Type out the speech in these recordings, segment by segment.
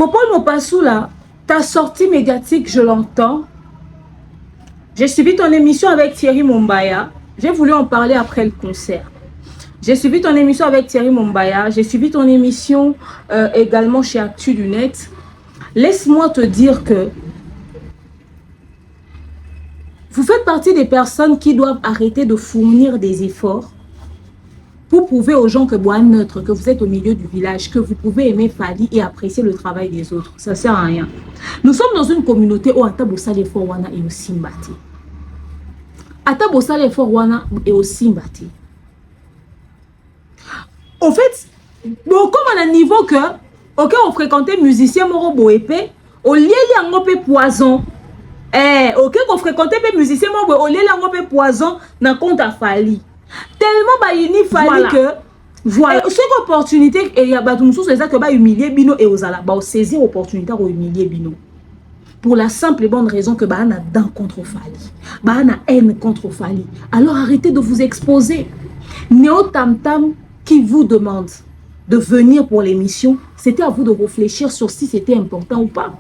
Popol Mopassou, là, ta sortie médiatique, je l'entends. J'ai suivi ton émission avec Thierry Mombaya. J'ai voulu en parler après le concert. J'ai suivi ton émission avec Thierry Mombaya. J'ai suivi ton émission également chez Actu du Net. Laisse-moi te dire que vous faites partie des personnes qui doivent arrêter de fournir des efforts pour prouver aux gens que vous êtes neutre, que vous êtes au milieu du village, que vous pouvez aimer Fally et apprécier le travail des autres. Ça ne sert à rien. Nous sommes dans une communauté où Atabosa les Forwana et aussi Mbati. Atabosa les Forwana et aussi Mbati. En fait, bon, comme à un niveau que, ok, on fréquentait musicien Moro Boépé, au lieu de poison. Ok, on fréquentait les musiciens Moro au lieu de poison, dans compte à Fally. Tellement bah il fallait que voilà cette opportunité et il y a bah tout c'est ça que bah humilier Bino et aux ala bah saisir opportunité pour humilier Bino pour la simple et bonne raison que bah on a dent contre Fally, bah on a haine contre Fally. Alors arrêtez de vous exposer. Néo Tam Tam qui vous demande de venir pour l'émission, c'était à vous de réfléchir sur si c'était important ou pas.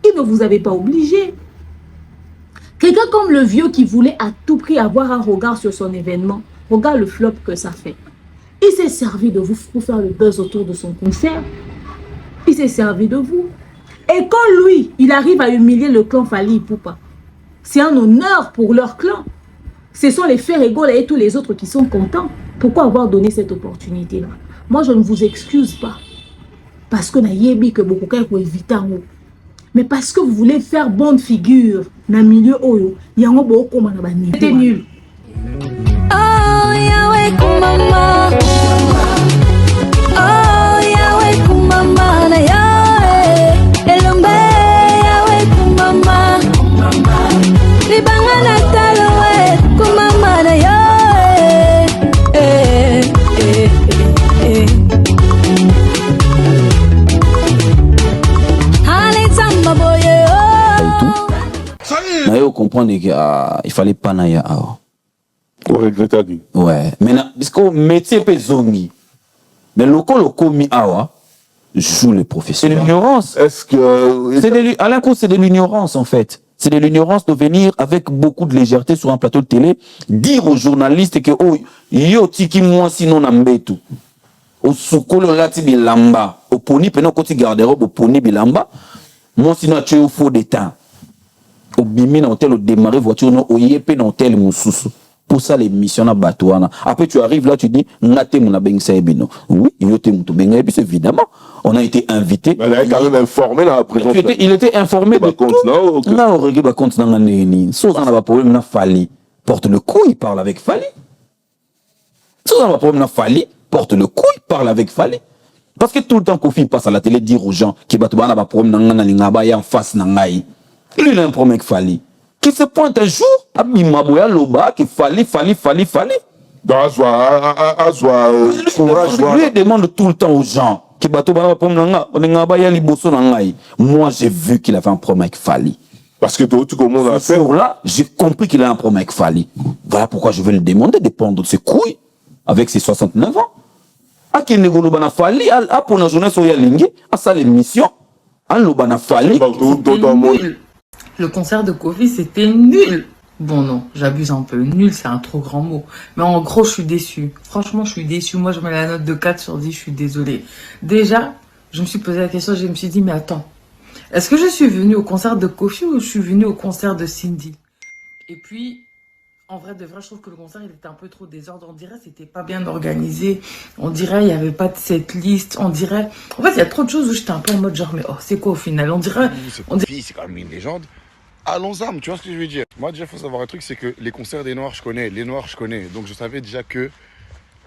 Il ne vous avait pas obligé. Quelqu'un comme le vieux qui voulait à tout prix avoir un regard sur son événement, regarde le flop que ça fait. Il s'est servi de vous pour faire le buzz autour de son concert. Il s'est servi de vous. Et quand lui, il arrive à humilier le clan Fally Ipupa, c'est un honneur pour leur clan. Ce sont les Ferregola et tous les autres qui sont contents. Pourquoi avoir donné cette opportunité-là? Moi, je ne vous excuse pas. Parce que naïebi que beaucoup de éviter en haut. Mais parce que vous voulez faire bonne figure dans le milieu oyo, il y a un beau comment on a banni. C'était nul. Oh Yahweh kumama, oh Yahweh kumama na Yahweh, elombe Yahweh kumama, libanga na talowe kumama na Yahweh, Nayo comprendre qu'il fallait pas naïa. On regrette dit. Ouais. Maintenant, parce que métier peut zongi. Mais le mi awa joue le professeur. C'est l'ignorance. Est-ce que Alain Cour, c'est de l'ignorance en fait. C'est de l'ignorance de venir avec beaucoup de légèreté sur un plateau de télé, dire aux journalistes que oh yo tiki moi sinon nambetu. Au sukolo lati bilamba, au poni peno koti garde-robe au poni bilamba. Moi sinon tu es au faux d'état. Au bimi na hôtel au démarrer voiture non au yépé na hôtel mususu. Pour ça l'émission na batouana. Après tu arrives là tu dis ngate mona bengisa ebino. Oui, yote muto benga ebis évidemment. On a été invité. Mais il a quand même informé dans la présence. Il était informé de tout. Là on regarde compte dans ngani. Sauf on a pas problème na Fally. Porte le coup, il parle avec Fally. Sauf on a pas problème na Fally, porte le coup, il parle avec Fally. Parce que tout le temps Kofi passe à la télé dire aux gens que batouana ba problème na ngana lingaba ya en face na ngai. Lui, il a un problème avec Fally. Qui se pointe un jour, Abimaboya Loba, qui Fally. Lui, il demande tout le temps aux gens, moi, j'ai vu qu'il avait un problème avec Fally. Parce que tout le monde a fait. Là, j'ai compris qu'il a un problème avec Fally. Voilà pourquoi je vais le demander de prendre ses couilles avec ses 69 ans. À qui ne Fally, à pour la journée sur Yalingi, à sa l'émission, à l'Obana Fally. Le concert de Kofi, c'était nul. Bon, non, j'abuse un peu. Nul, c'est un trop grand mot. Mais en gros, je suis déçue. Franchement, je suis déçue. Moi, je mets la note de 4 sur 10. Je suis désolée. Déjà, je me suis posé la question. Je me suis dit, mais attends. Est-ce que je suis venue au concert de Kofi ou je suis venue au concert de Cindy? Et puis, en vrai, de vrai, je trouve que le concert, il était un peu trop désordre. On dirait que c'était pas bien organisé. On dirait il n'y avait pas de setlist. On dirait... En fait, il y a trop de choses où j'étais un peu en mode genre, mais oh, c'est quoi au final? On dirait... C'est quand même une légende. Allons-y, tu vois ce que je veux dire. Moi, déjà, il faut savoir un truc, c'est que les concerts des Noirs, je connais. Les Noirs, je connais. Donc, je savais déjà que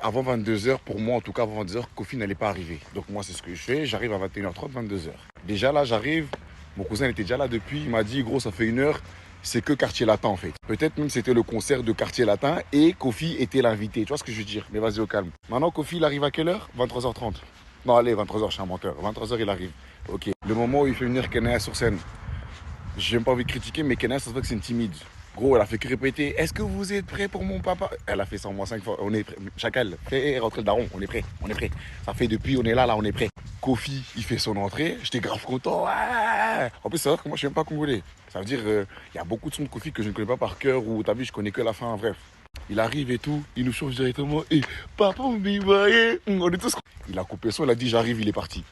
avant 22h, pour moi, en tout cas, avant 22h, Kofi n'allait pas arriver. Donc, moi, c'est ce que je fais. J'arrive à 21h30, 22h. Déjà, là, j'arrive. Mon cousin était déjà là depuis. Il m'a dit, gros, ça fait 1 heure. C'est que Quartier Latin, en fait. Peut-être même c'était le concert de Quartier Latin et Kofi était l'invité. Tu vois ce que je veux dire? Mais vas-y, au calme. Maintenant, Kofi, il arrive à quelle heure? 23h30. Non, allez, 23h, je suis un menteur. 23h, il arrive. Ok. Le moment où il fait venir Kenaya sur scène. J'ai même pas envie de critiquer, mais Kenaya, ça se voit que c'est une timide. Gros, elle a fait que répéter. Est-ce que vous êtes prêts pour mon papa? Elle a fait ça au moins 5 fois. On est prêts. Chacal, fais rentrer le daron. On est prêts. On est prêts. Ça fait depuis, on est là, on est prêts. Kofi, il fait son entrée, j'étais grave content. Ouais. En plus, c'est vrai que moi, je suis même pas congolais. Ça veut dire, il y a beaucoup de sons de Kofi que je ne connais pas par cœur, ou t'as vu, je connais que la fin, bref. Il arrive et tout, il nous change directement. Et papa, on est tous. Il a coupé son, il a dit, j'arrive, il est parti.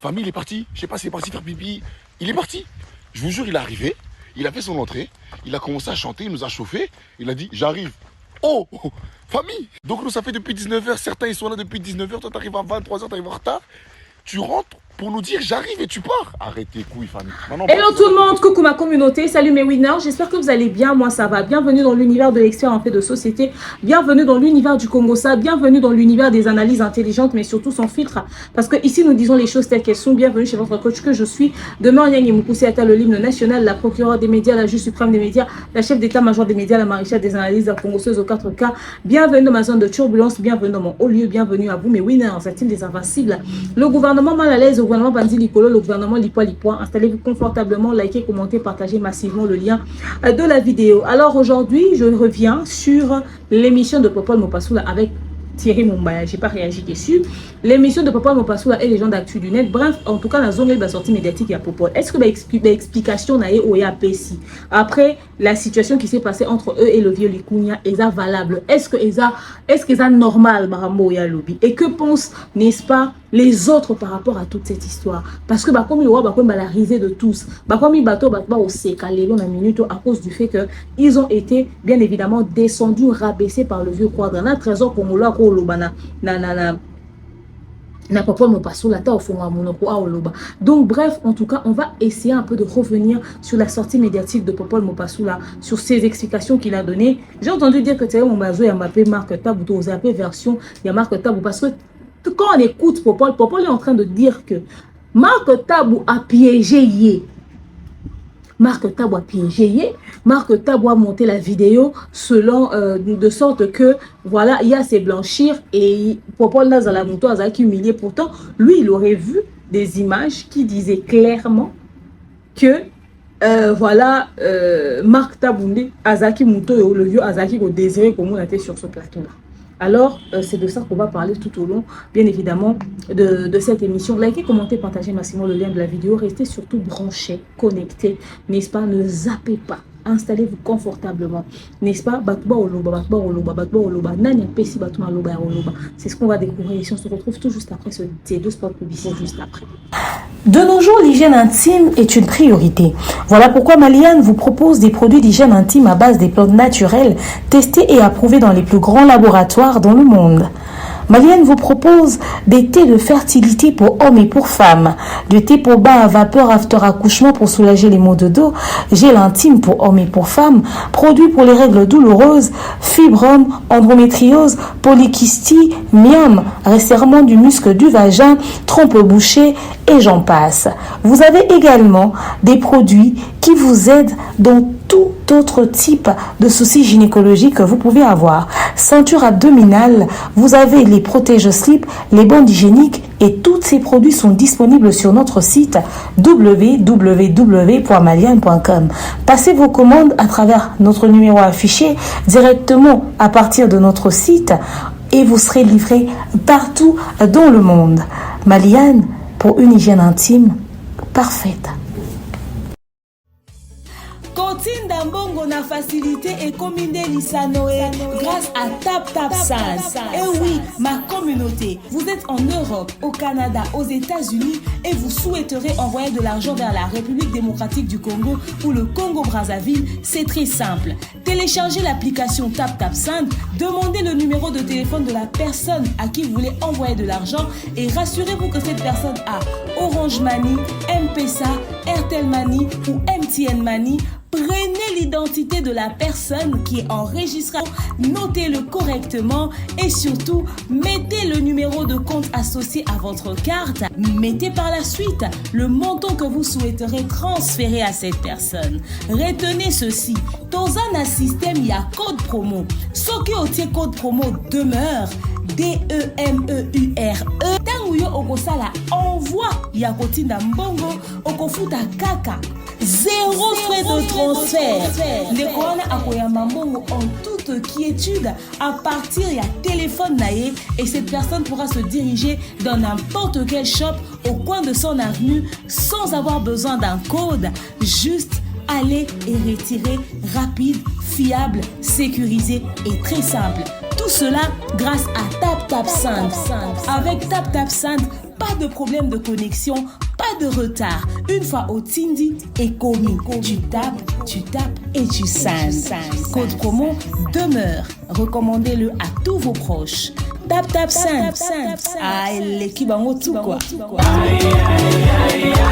Famille, il est parti. Je sais pas s'il est parti faire pipi. Il est parti. Je vous jure, il est arrivé, il a fait son entrée, il a commencé à chanter, il nous a chauffé, il a dit, j'arrive. Oh, famille. Donc nous, ça fait depuis 19h. Certains, ils sont là depuis 19h. Toi, t'arrives à 23h, t'arrives en retard. Tu rentres pour nous dire j'arrive et tu pars. Arrête tes couilles, famille. Hello tout le monde, coucou ma communauté, salut mes winners, j'espère que vous allez bien, moi ça va. Bienvenue dans l'univers de l'expert en fait de société, bienvenue dans l'univers du Congossa, bienvenue dans l'univers des analyses intelligentes mais surtout sans filtre. Parce que ici nous disons les choses telles qu'elles sont. Bienvenue chez votre coach que je suis. Demain, Nyang Moukoussi Ata, le l'hymne national, la procureure des médias, la juge suprême des médias, la chef d'état-major des médias, la maréchale des analyses, la congosseuse aux 4K. Bienvenue dans ma zone de turbulence, bienvenue dans mon haut lieu, bienvenue à vous mes winners, cette team des invincibles. Le gouvernement mal à l'aise, le gouvernement Bandi Licolo, le gouvernement Lipois. Installez-vous confortablement, likez, commentez, partagez massivement le lien de la vidéo. Alors aujourd'hui, je reviens sur l'émission de Popol Mopassoula avec Thierry Mumbaya. J'ai pas réagi dessus. L'émission de Popol Mopassoula et les gens d'actu du net. Bref, en tout cas, la zone de la sortie médiatique, il y a Popol. Est-ce que l'explication n'a eu PSI après la situation qui s'est passée entre eux et le vieux Likunia est valable? Est-ce que est normal, Marambo et Lobby? Et que pensent, n'est-ce pas, les autres par rapport à toute cette histoire? Parce que comme il y a la risée de tous, comme il bateau au sécalé dans la minute à cause du fait que ils ont été bien évidemment descendus, rabaissés par le vieux quadre. Na trésor congolais ko lobana na Popol Mopassoula ta au fond à monoko a oloba. Donc bref, en tout cas, on va essayer un peu de revenir sur la sortie médiatique de Popol Mopassoula, sur ses explications qu'il a données. J'ai entendu dire que Thierry Mumbazo y a mappé Marc Tabou, aux AP version il y a Marc Tabou, parce que quand on écoute Popol est en train de dire que Marc Tabou a piégé Yé. Marc Tabou a piégé Yé. Marc Tabou a monté la vidéo selon de sorte que voilà, il y a ces blanchir et Popol n'a la moto a humilié. Pourtant, lui, il aurait vu des images qui disaient clairement que voilà, Marc Tabou Azaki Mouto, le vieux Azaki au désiré comme on était sur ce plateau-là. Alors, c'est de ça qu'on va parler tout au long, bien évidemment, de cette émission. Likez, commentez, partagez massivement le lien de la vidéo. Restez surtout branchés, connectés, n'est-ce pas? Ne zappez pas. Installez-vous confortablement, n'est-ce pas? C'est ce qu'on va découvrir ici. On se retrouve tout juste après ces deux spots publicitaires juste après. De nos jours, l'hygiène intime est une priorité. Voilà pourquoi Maliane vous propose des produits d'hygiène intime à base des plantes naturelles testés et approuvés dans les plus grands laboratoires dans le monde. Maliane vous propose des thés de fertilité pour hommes et pour femmes, du thé pour bain à vapeur after accouchement pour soulager les maux de dos, gel intime pour hommes et pour femmes, produits pour les règles douloureuses, fibrome, endométriose, polykystie, myome, resserrement du muscle du vagin, trompe bouchée et j'en passe. Vous avez également des produits qui vous aident dans tout autre type de soucis gynécologiques que vous pouvez avoir. Ceinture abdominale, vous avez les protège-slip, les bandes hygiéniques et tous ces produits sont disponibles sur notre site www.maliane.com. Passez vos commandes à travers notre numéro affiché directement à partir de notre site et vous serez livré partout dans le monde. Maliane, pour une hygiène intime parfaite. Kotinda mbongo na facilité et combiner l'Isanoé grâce à TapTapSend. Et oui, ma communauté, vous êtes en Europe, au Canada, aux États-Unis et vous souhaiterez envoyer de l'argent vers la République démocratique du Congo ou le Congo-Brazzaville, c'est très simple. Téléchargez l'application TapTapSend, demandez le numéro de téléphone de la personne à qui vous voulez envoyer de l'argent et rassurez-vous que cette personne a Orange Money, M-Pesa, Airtel Money ou MTN Money. Prenez l'identité de la personne qui est enregistrée, notez-le correctement et surtout, mettez le numéro de compte associé à votre carte. Mettez par la suite le montant que vous souhaiterez transférer à cette personne. Retenez ceci, dans un système, il y a code promo. Ce qui est code promo demeure, DEMEURE. Tanguyo okosala envoie ya kotinda mbongo okofuta kaka Zéro frais de transfert. Ndekwana akoyamba mbongo en toute quiétude à partir ya téléphone naé et cette personne pourra se diriger dans n'importe quel shop au coin de son avenue sans avoir besoin d'un code. Juste aller et retirer rapide, fiable, sécurisé et très simple. Tout cela grâce à TapTapSend. Avec TapTapSend, pas de problème de connexion, pas de retard. Une fois au Tindi et commis, tu tapes et tu sends. Code promo demeure. Recommandez-le à tous vos proches. TapTapSend. Ah, l'équipe en haut tout quoi.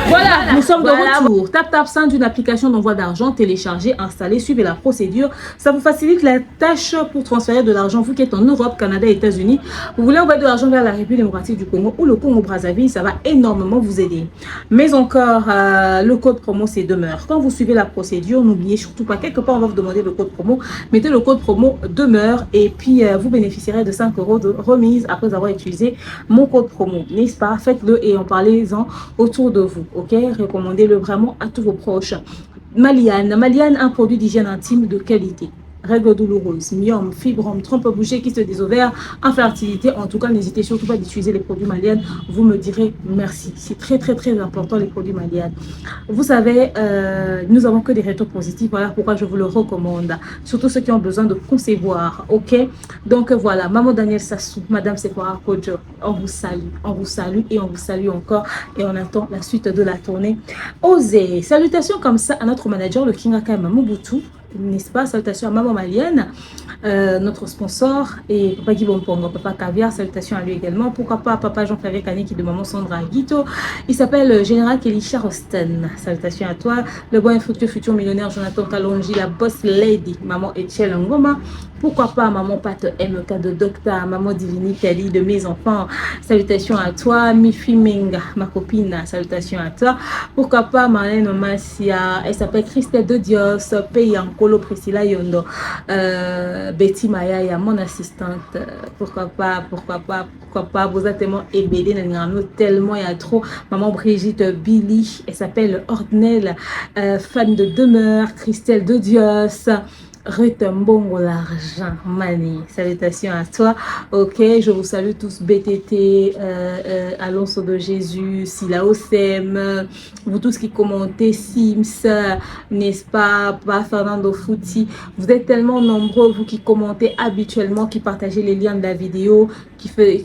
Voilà, nous sommes de retour. TapTapSend, une application d'envoi d'argent téléchargée, installée, suivez la procédure. Ça vous facilite la tâche pour transférer de l'argent. Vous qui êtes en Europe, Canada et États-Unis, vous voulez envoyer de l'argent vers la République démocratique du Congo ou le Congo-Brazzaville, ça va énormément vous aider. Mais encore, le code promo, c'est demeure. Quand vous suivez la procédure, n'oubliez surtout pas, quelque part, on va vous demander le code promo. Mettez le code promo demeure et puis vous bénéficierez de 5 € de remise après avoir utilisé mon code promo. N'est-ce pas? Faites-le et en parlez-en autour de vous. Ok? Recommandez-le vraiment à tous vos proches. Maliane, un produit d'hygiène intime de qualité. Règles douloureuses, myome, fibrome, trompe bouchée, kyste des ovaires, infertilité. En tout cas, n'hésitez surtout pas d'utiliser les produits Maliane. Vous me direz merci. C'est très, très, très important, les produits Maliane. Vous savez, nous n'avons que des retours positifs. Voilà pourquoi je vous le recommande. Surtout ceux qui ont besoin de concevoir. OK? Donc, voilà. Maman Daniel Sassou, Madame Sephora Kojo, on vous salue et on vous salue encore. Et on attend la suite de la tournée. Osez. Salutations comme ça à notre manager, le Kingaka Mamoubutu. N'est-ce pas? Salutations à Maman Malienne, notre sponsor, et Papa Guy Bompongo, Papa Caviar, salutations à lui également. Pourquoi pas Papa Jean-Clavier Kaneki de Maman Sandra Guito. Il s'appelle Général Kelly Charoston. Salutations à toi. Le bon et fructueux futur millionnaire Jonathan Kalonji, la boss lady, Maman Etienne Ngoma. Pourquoi pas Maman Pat MK de Docteur, Maman Divini Kali de mes enfants. Salutations à toi. Mifi Menga, ma copine, salutations à toi. Pourquoi pas Marlène Massia, elle s'appelle Christelle de Dios, Payanko Priscilla Yondo, Betty Maya, mon assistante. Pourquoi pas, vous êtes tellement ébédé, tellement il y a trop. Maman Brigitte Billy, elle s'appelle Ordnel, fan de demeure, Christelle de Dios. Retombongo l'argent, Mani. Salutations à toi. Ok, je vous salue tous. BTT, Alonso de Jésus, Sila Osem, vous tous qui commentez, Sims, n'est-ce pas, Fernando Fouti. Vous êtes tellement nombreux, vous qui commentez habituellement, qui partagez les liens de la vidéo, qui fait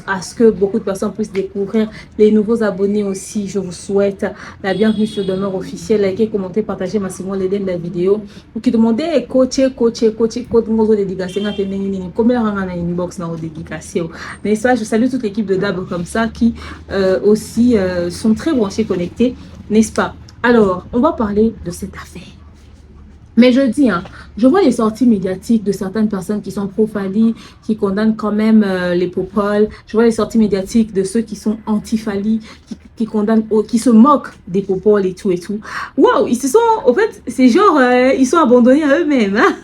à ce que beaucoup de personnes puissent découvrir. Les nouveaux abonnés aussi, je vous souhaite la bienvenue sur Demeure officielle. Likez, commentez, partagez massivement les liens de la vidéo. Vous qui demandez coacher, ngozo dédicace nga tendengi nini comme la na inbox na dédicace. Mais ça, je salue toute l'équipe de Dab comme ça qui aussi sont très branchés, connectés, n'est-ce pas? Alors, on va parler de cette affaire. Mais je dis, je vois les sorties médiatiques de certaines personnes qui sont pro-Fali, qui condamnent quand même les popoles. Je vois les sorties médiatiques de ceux qui sont anti-Fali, qui condamnent, qui se moquent des popoles et tout et tout. Waouh, ils se sont, en fait, c'est genre, ils sont abandonnés à eux-mêmes. Hein?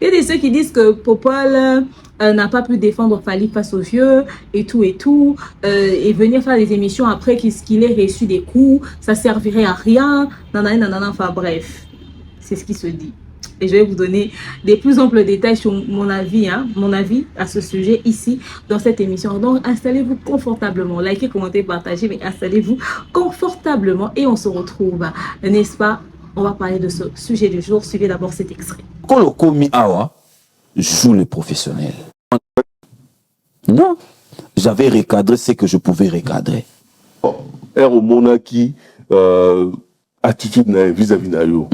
Il y a des ceux qui disent que Popol n'a pas pu défendre Fali face aux vieux et tout et venir faire des émissions après qu'il ait reçu des coups, ça servirait à rien, nanana, enfin bref. C'est ce qui se dit. Et je vais vous donner des plus amples détails sur mon avis à ce sujet ici dans cette émission. Donc installez-vous confortablement, likez, commentez, partagez, mais installez-vous confortablement et on se retrouve, n'est-ce pas? On va parler de ce sujet du jour. Suivez d'abord cet extrait. Quand le commis Awa joue les professionnels. Non, j'avais recadré ce que je pouvais recadrer. Au monaki attitude vis-à-vis de yo.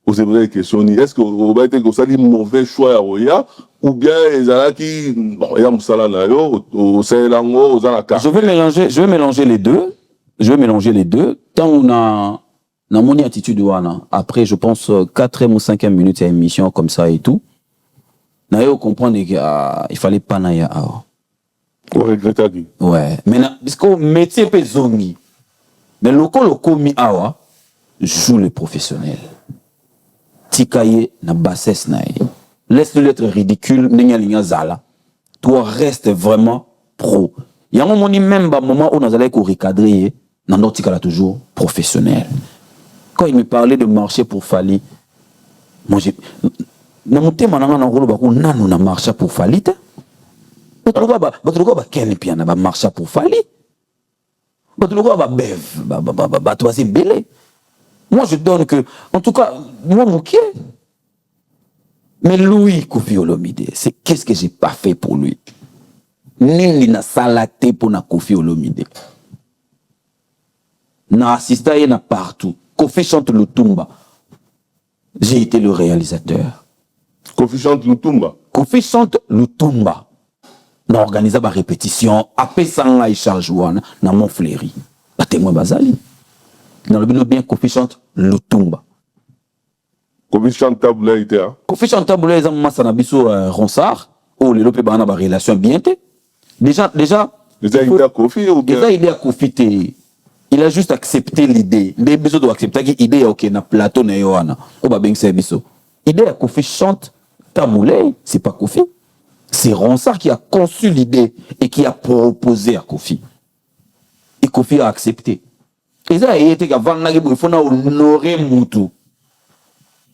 Vous avez des questions. Est-ce que vous avez été un mauvais choix à Roya ou bien ils ont qui bon il y a musala na yo au Selango aux Alaka. Je vais mélanger les deux. Tant on a mon attitude wana. Après je pense 4e ou 5e minute à émission comme ça et tout. Na yo comprendre qu'il fallait pas na ya. On regrette dit. Ouais, mais parce que métier peut zongi. Mais le komi awa joue les professionnels. Tikaye na bassesse nae. Laisse-le être ridicule, n'engalinga zala. Toi reste vraiment pro. Il y a un moment même moment où nous allons recadrer, dans notre cas toujours professionnel. Quand il me parlait de marcher pour Fali, moi j'ai... Na mutema nanga na ngolo bako nanu na marcha pour Fali te. Batuluko ba ken piana ba marcha pour Fali. Batuluko ba bev ba toi c'est belé. Moi je donne que en tout cas moi mon qui mais lui Koffi Olomide, c'est qu'est-ce que j'ai pas fait pour lui. Nini na salaté pour na Koffi Olomide. Na assisté na partout. Koffi chante Lutumba. J'ai été le réalisateur. Koffi chante Lutumba. Koffi chante Lutumba. Na organisé ba répétition, apé sanga et charge wana na Montfléry. Ba témoin bazali. Dans le bien Koffi chante Lutumba. Koffi chante Taboula ité hein. Koffi chante Taboula ils ont massa na biso Ronsard ou les lopé bana ba relation bien té. Déjà idée à Koffi ou bien déjà idée à Koffi té. Il a juste accepté l'idée. Les besoins doivent accepter que l'idée OK na plateau na yoana. O ba beng service. Idée à Koffi chante Taboulé, c'est pas Koffi. C'est Ronsard qui a conçu l'idée et qui a proposé à Koffi. Et Koffi a accepté. Et ça a été qu'avant il faut honorer Moutou.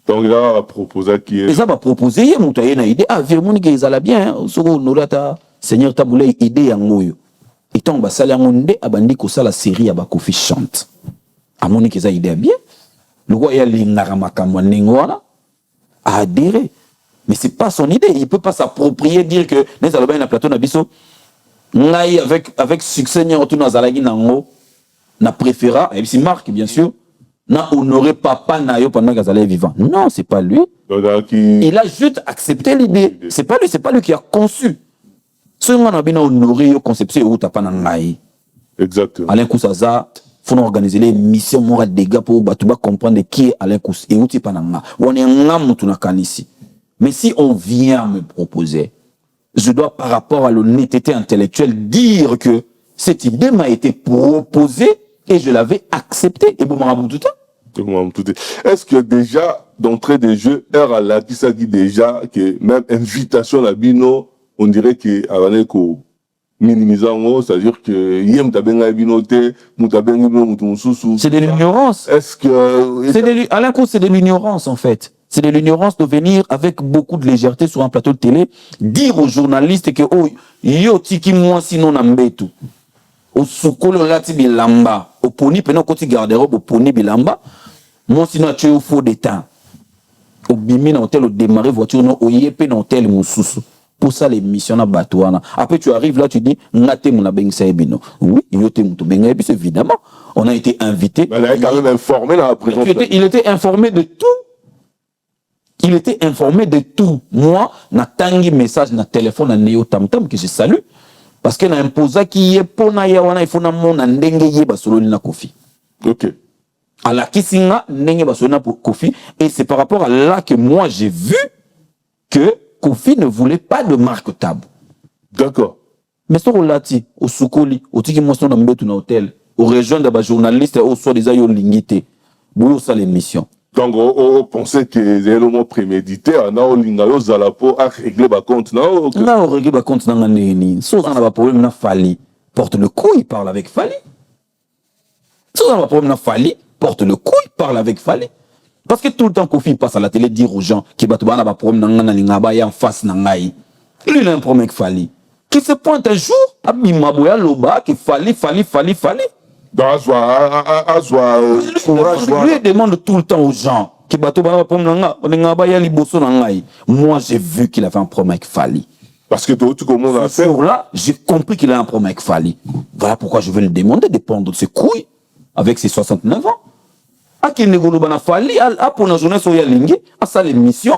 donc il a proposé qui est Et ça va proposer il Moutou a une idée ah vraiment que ça la bien so honorer ta Seigneur Taboulé idée ya ngoyo. Et tant ba sala ngonde abandi ko sala série ya ba Koffi chante. Amoni que ça idée bien. Le roi ya lingara makamwa ningwana a adhéré. Mais c'est pas son idée, il peut pas s'approprier dire que les alobay na plateau na biso ngai avec succès ni retourne azalagi nango na préféra et puis Marc bien sûr n'a honoré papa na yo pendant qu'Azalé est vivant. Non, c'est pas lui. Il a juste accepté l'idée. C'est pas lui qui a conçu. Ce qu'on a bien honoré yo conception ou tapa na ngai. Exactement. Alain Koussaza faut organiser les missions mora dégâts pour batuba comprendre qui est Alain Kous et outi pananga. On est ngam mutuna kanisi. Mais si on vient me proposer, je dois par rapport à l'honnêteté intellectuelle dire que cette idée m'a été proposée et je l'avais acceptée. Et bon, est-ce que déjà, d'entrée de jeu, RLA qui ça dit déjà que même invitation à la bino, on dirait que avant qu'on minimisant, c'est-à-dire que yem tabenga binoté, mutabenga mutususu. C'est de l'ignorance. Est-ce que Alain Kous, c'est de l'ignorance en fait. C'est de l'ignorance de venir avec beaucoup de légèreté sur un plateau de télé, dire aux journalistes que oh yo tiki moi sinon nambetu. Au sukolo lati bilamba, au poni pena koti garde-robe au poni bilamba, moi sinon tu au faux d'état. Au bimi na hôtel au démarrer voiture non au yepé na hôtel mususu. Pour ça l'émission na batouana. Après tu arrives là tu dis ngate mon abengsa ebino. Oui, yo te muto benga ebi évidemment. On a été invité. Il a quand même informé dans la présence. Il était informé de tout. Il était informé de tout. Moi, na tangi message na téléphone na Neo Tam Tam que je salue parce que na imposa qui est pour na yawana il faut na mona ndenge yeba solo na Koffi. OK. ala kisinga ndenge basona pour Koffi et c'est par rapport à là que moi j'ai vu que Koffi ne voulait pas de marque Tabou. D'accord. Mais sur lati au Sukoli au tiki moson na mbetu na hôtel au région de ba journaliste au soit des ayo lingité boulot ça l'émission. Donc on pensait que les éléments prémédités on a lingalo zalapo a régler ba compte non. Là on règle ba compte na ngani so on a pas problème na Fali porte le coup il parle avec Fali. So on a pas problème na Fali porte le coup il parle avec Fali. Parce que tout le temps Koffi passe à la télé dire aux gens que batouba na ba problème na ngana lingaba ya en face na ngai. Lui il a un problème avec Fali. Qui se pointe un jour à Bimaboya Loba qui Fali. Lui demande tout le temps aux gens qui moi j'ai vu qu'il avait un problème avec Fali. Parce que tout le monde a fait. Là, j'ai compris qu'il a un problème avec Fali. Voilà pourquoi je vais le demander de prendre de ses couilles avec ses 69 ans. À qui ne Fali, à pour la journée sur Yalingi, à ça l'émission.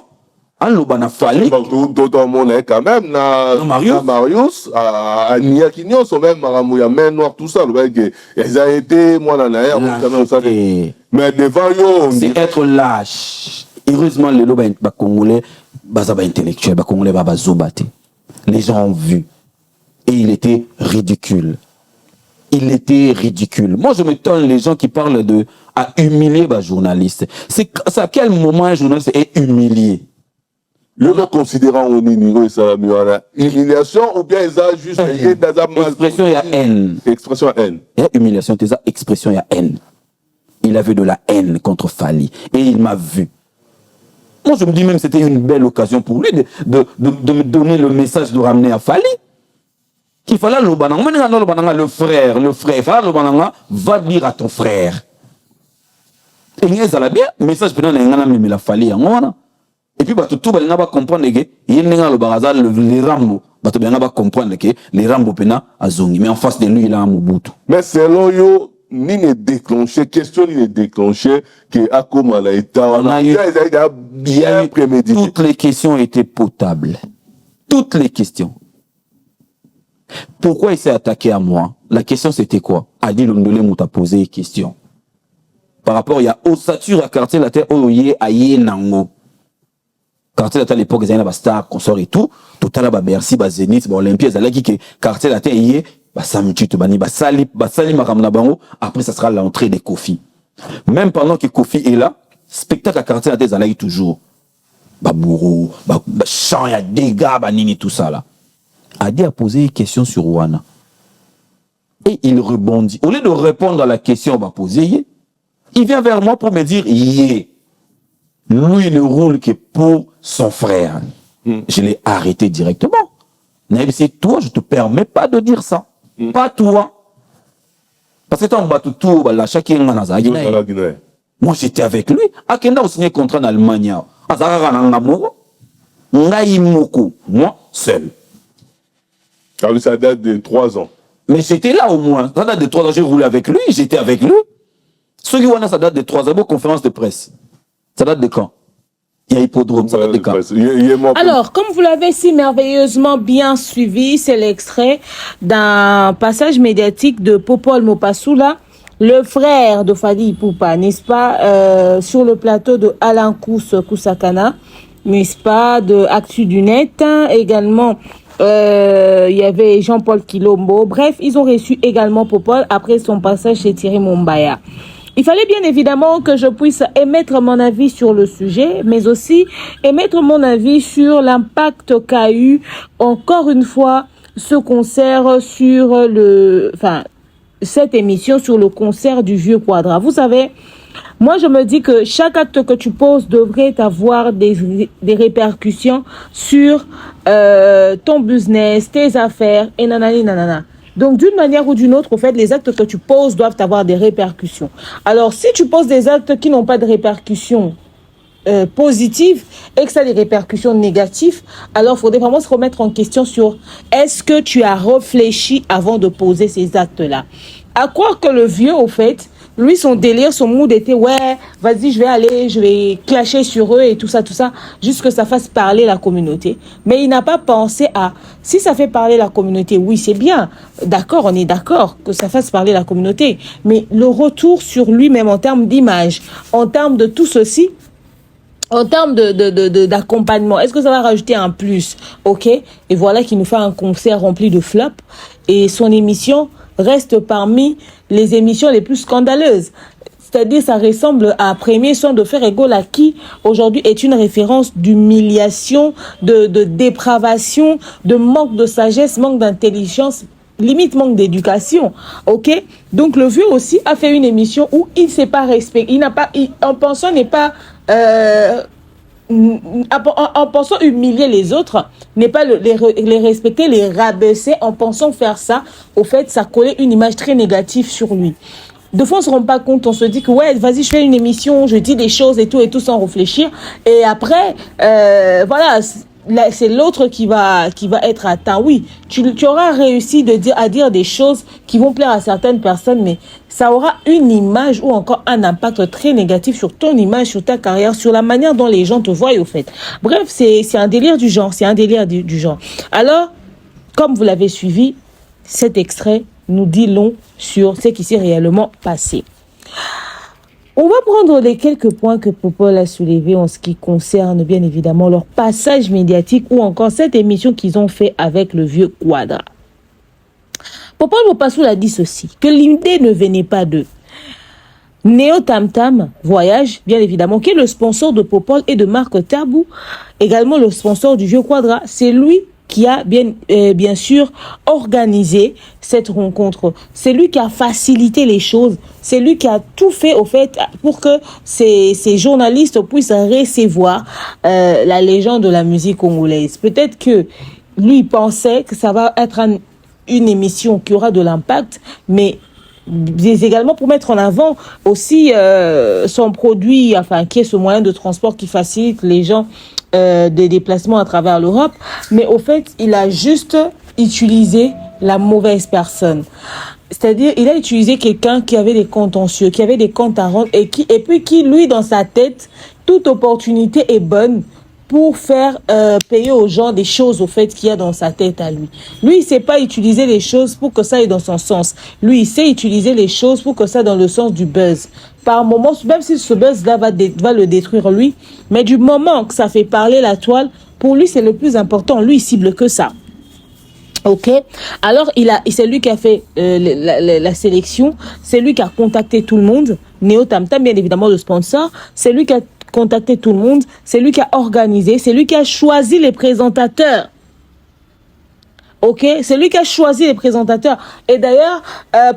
À l'Obana Fali. Tout le monde est quand même Marius, à Niakinyo, sont même Maramouya, main noire, tout ça. Ils ont été, moi, dans l'air, mais devant eux, c'est être lâche. Heureusement, les lobes congolais, bazaba intellectuel, congolais, bazobate. Les gens ont vu. Et il était ridicule. Il était ridicule. Moi, je m'étonne les gens qui parlent de à humilier un journaliste. C'est à quel moment un journaliste est humilié? Le considérant au niveau ça humiliation ou bien ils ont juste expression il y a haine. Expression haine. Il y a humiliation, il y a expression il y a haine. il avait de la haine contre Fally. Et il m'a vu. Moi, je me dis même que c'était une belle occasion pour lui de me donner le message de ramener à Fally. Qu'il fallait le frère, il fallait va dire à ton frère. Et il y a bien, message pendant la Fally. Et puis, tout le monde va comprendre que les Rambo, va comprendre que les Rambo pena azongi, mais en face de lui, il a un Mobutu. Mais selon yo, ni ne déclenché, question ni ne déclenché, que Akoma a été bien prémédité. Toutes les questions étaient potables. Toutes les questions. Pourquoi il s'est attaqué à moi? La question c'était quoi? Adi Londolé m'a posé une question. Par rapport, il y a Osature à quartier la terre, Oye, Aye, Nango. Quartier la terre à l'époque, il y a des stars, consorts et tout. Tout à l'heure, Bercy, Zénith, Olympia, ça qui quartier la terre, Aye, Samiti, Tubani, Sali, Maramna Bango. Après, ça sera l'entrée des Kofi. Même pendant que Kofi est là, spectacle à quartier la terre, ça toujours. Babourou, chant, il y a dégâts, Banini, tout ça là. Adi a posé une question sur Wana. Et il rebondit. Au lieu de répondre à la question qu'on va poser, il vient vers moi pour me dire, lui, il ne roule que pour son frère. Je l'ai arrêté directement. C'est toi, je ne te permets pas de dire ça. Pas toi. Parce que toi, tout, chacun moi, j'étais avec lui. Akenda a signé contrat en Allemagne. Moi, seul. Car lui, ça date de 3 ans. Mais j'étais là au moins. Ça date de 3 ans, j'ai roulé avec lui, j'étais avec lui. Ce qui est ça date de 3 ans, conférence de presse. Ça date de quand? Il y a hippodrome, ça date de quand? Alors, comme vous l'avez si merveilleusement bien suivi, c'est l'extrait d'un passage médiatique de Popol Mopassoula, le frère de Fally Ipupa, n'est-ce pas, sur le plateau de Alain Koussakana, n'est-ce pas, de Actu du Net, également. Il y avait Jean-Paul Kilombo. Bref, ils ont reçu également Popol après son passage chez Thierry Mumbaya. Il fallait bien évidemment que je puisse émettre mon avis sur le sujet, mais aussi émettre mon avis sur l'impact qu'a eu encore une fois ce concert sur cette émission sur le concert du Vieux Quadra. Vous savez, moi, je me dis que chaque acte que tu poses devrait avoir des répercussions sur ton business, tes affaires, et nanani nanana. Donc, d'une manière ou d'une autre, en fait, les actes que tu poses doivent avoir des répercussions. Alors, si tu poses des actes qui n'ont pas de répercussions positives et que ça a des répercussions négatives, alors il faudrait vraiment se remettre en question sur est-ce que tu as réfléchi avant de poser ces actes-là. À croire que le vieux, au fait, lui, son délire, son mood était, ouais, vas-y, je vais clasher sur eux et tout ça, juste que ça fasse parler la communauté. Mais il n'a pas pensé à, si ça fait parler la communauté, oui, c'est bien. D'accord, on est d'accord que ça fasse parler la communauté. Mais le retour sur lui-même en termes d'image, en termes de tout ceci, en termes d'accompagnement, est-ce que ça va rajouter un plus? Ok. Et voilà qu'il nous fait un concert rempli de flops. Et son émission reste parmi les émissions les plus scandaleuses. C'est-à-dire, ça ressemble à Premier Soin de Faire Égaux à qui, aujourd'hui, est une référence d'humiliation, de dépravation, de manque de sagesse, manque d'intelligence, limite manque d'éducation. Ok? Donc, le vieux aussi a fait une émission où il ne s'est pas respecté. Il n'a pas, en pensant n'est pas, en pensant humilier les autres, n'est pas les respecter, les rabaisser, en pensant faire ça, au fait, ça collait une image très négative sur lui. De fois, on se rend pas compte, on se dit que ouais, vas-y, je fais une émission, je dis des choses et tout sans réfléchir. Et après, voilà, c'est l'autre qui va être atteint. Oui, tu auras réussi à dire des choses qui vont plaire à certaines personnes, mais ça aura une image ou encore un impact très négatif sur ton image, sur ta carrière, sur la manière dont les gens te voient au fait. Bref, c'est un délire du genre, du genre. Alors, comme vous l'avez suivi, cet extrait nous dit long sur ce qui s'est réellement passé. On va prendre les quelques points que Popol a soulevés en ce qui concerne bien évidemment leur passage médiatique ou encore cette émission qu'ils ont fait avec le Vieux Quadra. Popol Mopassoula a dit ceci, que l'idée ne venait pas d'eux. Néo Tam Tam Voyage, bien évidemment, qui est le sponsor de Popol et de Marc Tabou, également le sponsor du Vieux Quadra, c'est lui qui a bien sûr organisé cette rencontre. C'est lui qui a facilité les choses. C'est lui qui a tout fait au fait pour que ces journalistes puissent recevoir la légende de la musique congolaise. Peut-être que lui pensait que ça va être une émission qui aura de l'impact, mais également pour mettre en avant aussi son produit, enfin qui est ce moyen de transport qui facilite les gens des déplacements à travers l'Europe. Mais au fait, il a juste utilisé la mauvaise personne. C'est-à-dire, il a utilisé quelqu'un qui avait des contentieux, qui avait des comptes à rendre et puis qui, lui, dans sa tête, toute opportunité est bonne pour faire payer aux gens des choses au fait qu'il y a dans sa tête à lui. Lui, il sait pas utiliser les choses pour que ça aille dans son sens. Lui, il sait utiliser les choses pour que ça aille dans le sens du buzz. Par moment, même si ce buzz-là va le détruire lui, mais du moment que ça fait parler la toile, pour lui, c'est le plus important. Lui, il cible que ça. Ok, alors c'est lui qui a fait la sélection, c'est lui qui a contacté tout le monde. Neo Tam Tam, bien évidemment le sponsor, c'est lui qui a contacté tout le monde, c'est lui qui a organisé, c'est lui qui a choisi les présentateurs. Ok, c'est lui qui a choisi les présentateurs. Et d'ailleurs,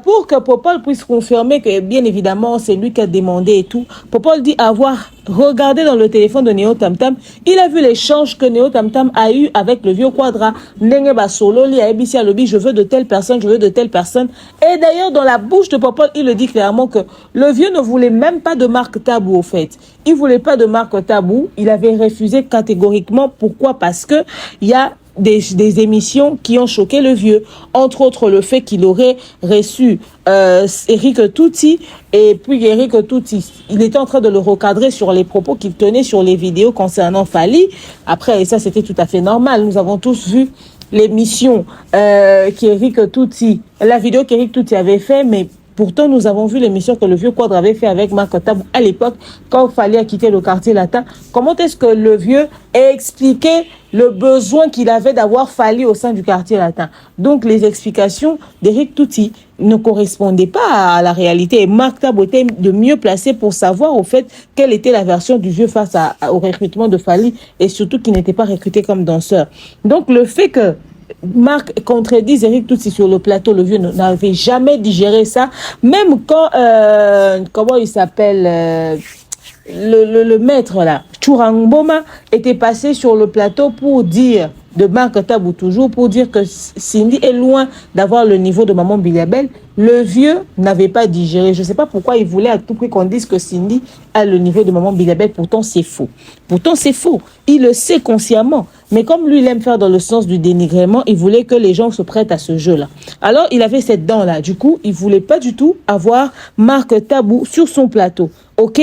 pour que Popol puisse confirmer que, bien évidemment, c'est lui qui a demandé et tout, Popol dit avoir regardé dans le téléphone de Neo Tam Tam, il a vu l'échange que Neo Tam Tam a eu avec le vieux Quadra. Ndenge Basolo, li a ABC à lobby, je veux de telle personne, je veux de telle personne. Et d'ailleurs, dans la bouche de Popol, il le dit clairement que le vieux ne voulait même pas de marque Tabou, au fait. Il voulait pas de marque Tabou. Il avait refusé catégoriquement. Pourquoi? Parce que il y a des émissions qui ont choqué le vieux, entre autres le fait qu'il aurait reçu Eric Touti, et puis Eric Touti, il était en train de le recadrer sur les propos qu'il tenait sur les vidéos concernant Fally. Après, et ça c'était tout à fait normal, nous avons tous vu l'émission qu'Eric Touti, la vidéo qu'Eric Touti avait fait, mais pourtant, nous avons vu l'émission que le vieux Quadre avait fait avec Marc Tabou à l'époque, quand il fallait quitter le quartier latin. Comment est-ce que le vieux a expliqué le besoin qu'il avait d'avoir Fally au sein du quartier latin? Donc, les explications d'Eric Touti ne correspondaient pas à la réalité. Et Marc Tabou était de mieux placé pour savoir, au fait, quelle était la version du vieux face au recrutement de Fally, et surtout qu'il n'était pas recruté comme danseur. Donc, le fait que Marc contredit Eric Touti sur le plateau, le vieux n'avait jamais digéré ça, même quand comment il s'appelle le maître là, Chourangoma, était passé sur le plateau pour dire de Marc Tabou, toujours pour dire que Cindy est loin d'avoir le niveau de Maman Biliabel. Le vieux n'avait pas digéré. Je ne sais pas pourquoi il voulait à tout prix qu'on dise que Cindy a le niveau de Maman Biliabel. Pourtant, c'est faux. Pourtant, c'est faux. Il le sait consciemment. Mais comme lui, il aime faire dans le sens du dénigrement, il voulait que les gens se prêtent à ce jeu-là. Alors, il avait cette dent-là. Du coup, il ne voulait pas du tout avoir Marc Tabou sur son plateau. OK?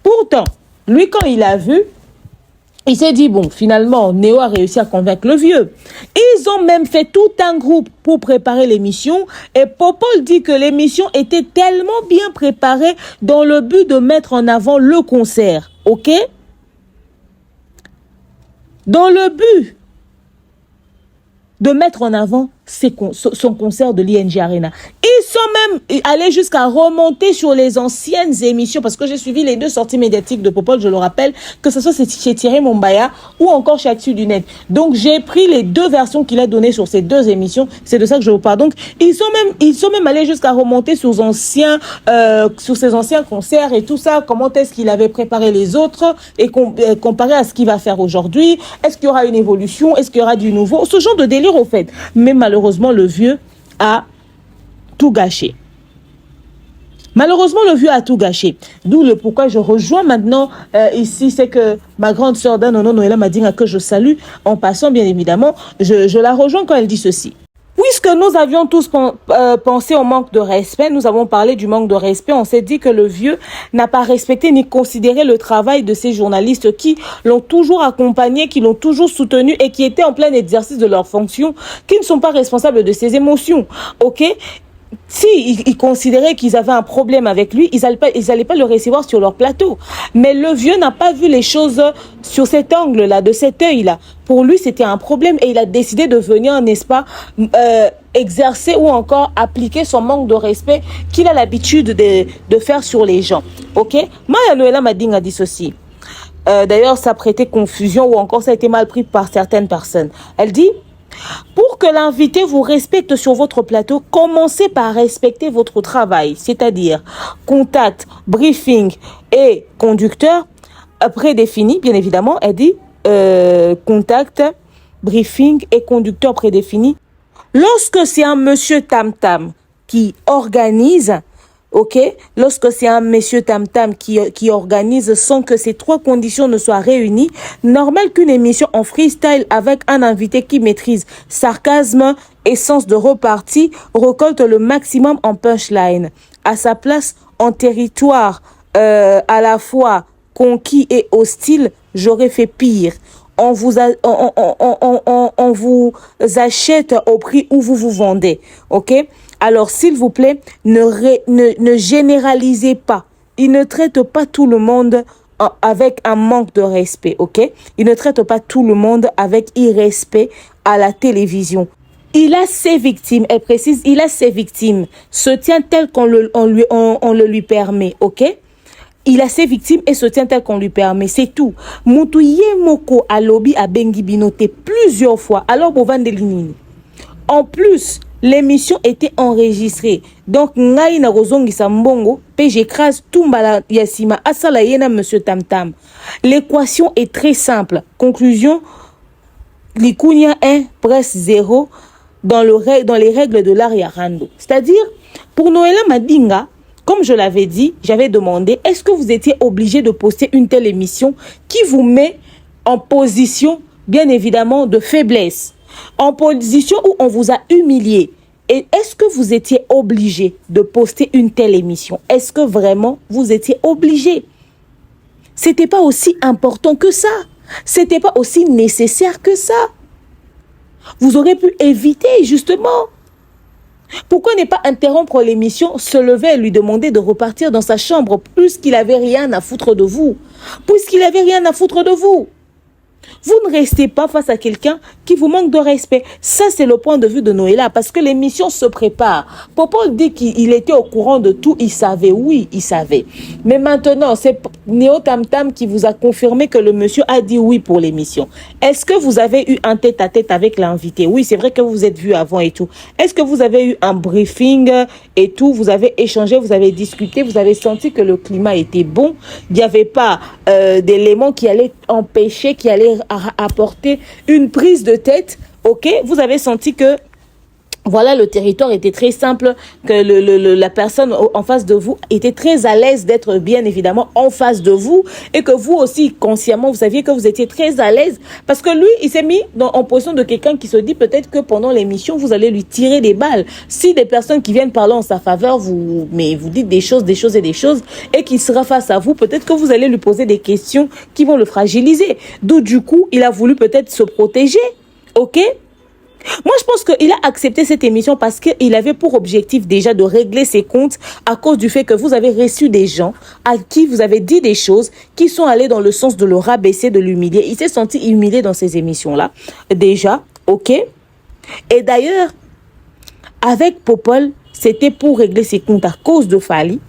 Pourtant, lui, quand il a vu, il s'est dit, bon, finalement, Néo a réussi à convaincre le vieux. Ils ont même fait tout un groupe pour préparer l'émission. Et Popol dit que l'émission était tellement bien préparée dans le but de mettre en avant le concert. OK? Dans le but de mettre en avant son concert de l'ING Arena. Ils sont même allés jusqu'à remonter sur les anciennes émissions, parce que j'ai suivi les deux sorties médiatiques de Popol, je le rappelle, que ce soit chez Thierry Mombaya ou encore chez Actu du Net. Donc j'ai pris les deux versions qu'il a données sur ces deux émissions, c'est de ça que je vous parle. Donc ils sont même allés jusqu'à remonter sur ses anciens concerts et tout ça, comment est-ce qu'il avait préparé les autres et comparé à ce qu'il va faire aujourd'hui. Est-ce qu'il y aura une évolution? Est-ce qu'il y aura du nouveau? Ce genre de délire au fait. Mais malheureusement, le vieux a tout gâché. Malheureusement, le vieux a tout gâché. D'où le pourquoi je rejoins maintenant ici, c'est que ma grande sœur Danono Noëlla Madinga, que je salue, en passant bien évidemment, je la rejoins quand elle dit ceci. Puisque nous avions tous pensé au manque de respect, nous avons parlé du manque de respect, on s'est dit que le vieux n'a pas respecté ni considéré le travail de ces journalistes qui l'ont toujours accompagné, qui l'ont toujours soutenu et qui étaient en plein exercice de leurs fonctions, qui ne sont pas responsables de ses émotions. Ok? Si ils considéraient qu'ils avaient un problème avec lui, ils allaient pas le recevoir sur leur plateau. Mais le vieux n'a pas vu les choses sur cet angle-là, de cet œil-là. Pour lui, c'était un problème et il a décidé de venir, n'est-ce pas, exercer ou encore appliquer son manque de respect qu'il a l'habitude de faire sur les gens. Ok? Maya Noëlla Mading a dit ceci. D'ailleurs, ça prêtait confusion ou encore ça a été mal pris par certaines personnes. Elle dit, Pour que l'invité vous respecte sur votre plateau, commencez par respecter votre travail, c'est-à-dire contact, briefing et conducteur prédéfinis, bien évidemment, elle dit contact, briefing et conducteur prédéfini. Lorsque c'est un monsieur tam-tam qui organise, ok, lorsque c'est un monsieur tam-tam qui organise sans que ces trois conditions ne soient réunies, normal qu'une émission en freestyle avec un invité qui maîtrise sarcasme et sens de repartie récolte le maximum en punchline. À sa place, en territoire à la fois conquis et hostile, j'aurais fait pire. On vous achète au prix où vous vous vendez, ok? Alors, s'il vous plaît, ne généralisez pas. Il ne traite pas tout le monde avec un manque de respect, ok? Il ne traite pas tout le monde avec irrespect à la télévision. Il a ses victimes, elle précise, il a ses victimes. Se tient tel qu'on le lui permet, ok? Il a ses victimes et se tient tel qu'on lui permet, c'est tout. Moutouye moko a lobby à Bengi Binoté plusieurs fois, alors pour vendre l'inini. En plus, l'émission était enregistrée. Donc, ngai na rozongi sambongo, pe j'écrase tumbala yasima asala yena monsieur Tam Tam. L'équation est très simple. Conclusion, Likunya 1 presse 0 dans les règles de l'Ariarando. C'est-à-dire, pour Noëlla Madinga, comme je l'avais dit, j'avais demandé, est-ce que vous étiez obligé de poster une telle émission qui vous met en position, bien évidemment, de faiblesse, en position où on vous a humilié? Et est-ce que vous étiez obligé de poster une telle émission? Est-ce que vraiment vous étiez obligé? C'était pas aussi important que ça. C'était pas aussi nécessaire que ça. Vous aurez pu éviter, justement. Pourquoi ne pas interrompre l'émission, se lever et lui demander de repartir dans sa chambre puisqu'il n'avait rien à foutre de vous? Puisqu'il n'avait rien à foutre de vous. Vous ne restez pas face à quelqu'un qui vous manque de respect. Ça, c'est le point de vue de Noëlla, parce que l'émission se prépare. Popo dit qu'il était au courant de tout, il savait, oui, il savait. Mais maintenant, c'est Néo Tam Tam qui vous a confirmé que le monsieur a dit oui pour l'émission. Est-ce que vous avez eu un tête-à-tête avec l'invité? Oui, c'est vrai que vous vous êtes vus avant et tout. Est-ce que vous avez eu un briefing et tout? Vous avez échangé, vous avez discuté, vous avez senti que le climat était bon. Il n'y avait pas d'éléments qui allaient empêcher, qui allaient apporter une prise de tête, ok? Vous avez senti que voilà, le territoire était très simple, que la personne en face de vous était très à l'aise d'être bien évidemment en face de vous, et que vous aussi, consciemment, vous saviez que vous étiez très à l'aise, parce que lui, il s'est mis en position de quelqu'un qui se dit peut-être que pendant l'émission, vous allez lui tirer des balles. Si des personnes qui viennent parler en sa faveur, vous dites des choses, et qu'il sera face à vous, peut-être que vous allez lui poser des questions qui vont le fragiliser. D'où, du coup, il a voulu peut-être se protéger, ok? Moi, je pense qu'il a accepté cette émission parce qu'il avait pour objectif déjà de régler ses comptes à cause du fait que vous avez reçu des gens à qui vous avez dit des choses qui sont allées dans le sens de le rabaisser, de l'humilier. Il s'est senti humilié dans ces émissions-là, déjà, ok? Et d'ailleurs, avec Popol, c'était pour régler ses comptes à cause de Fally.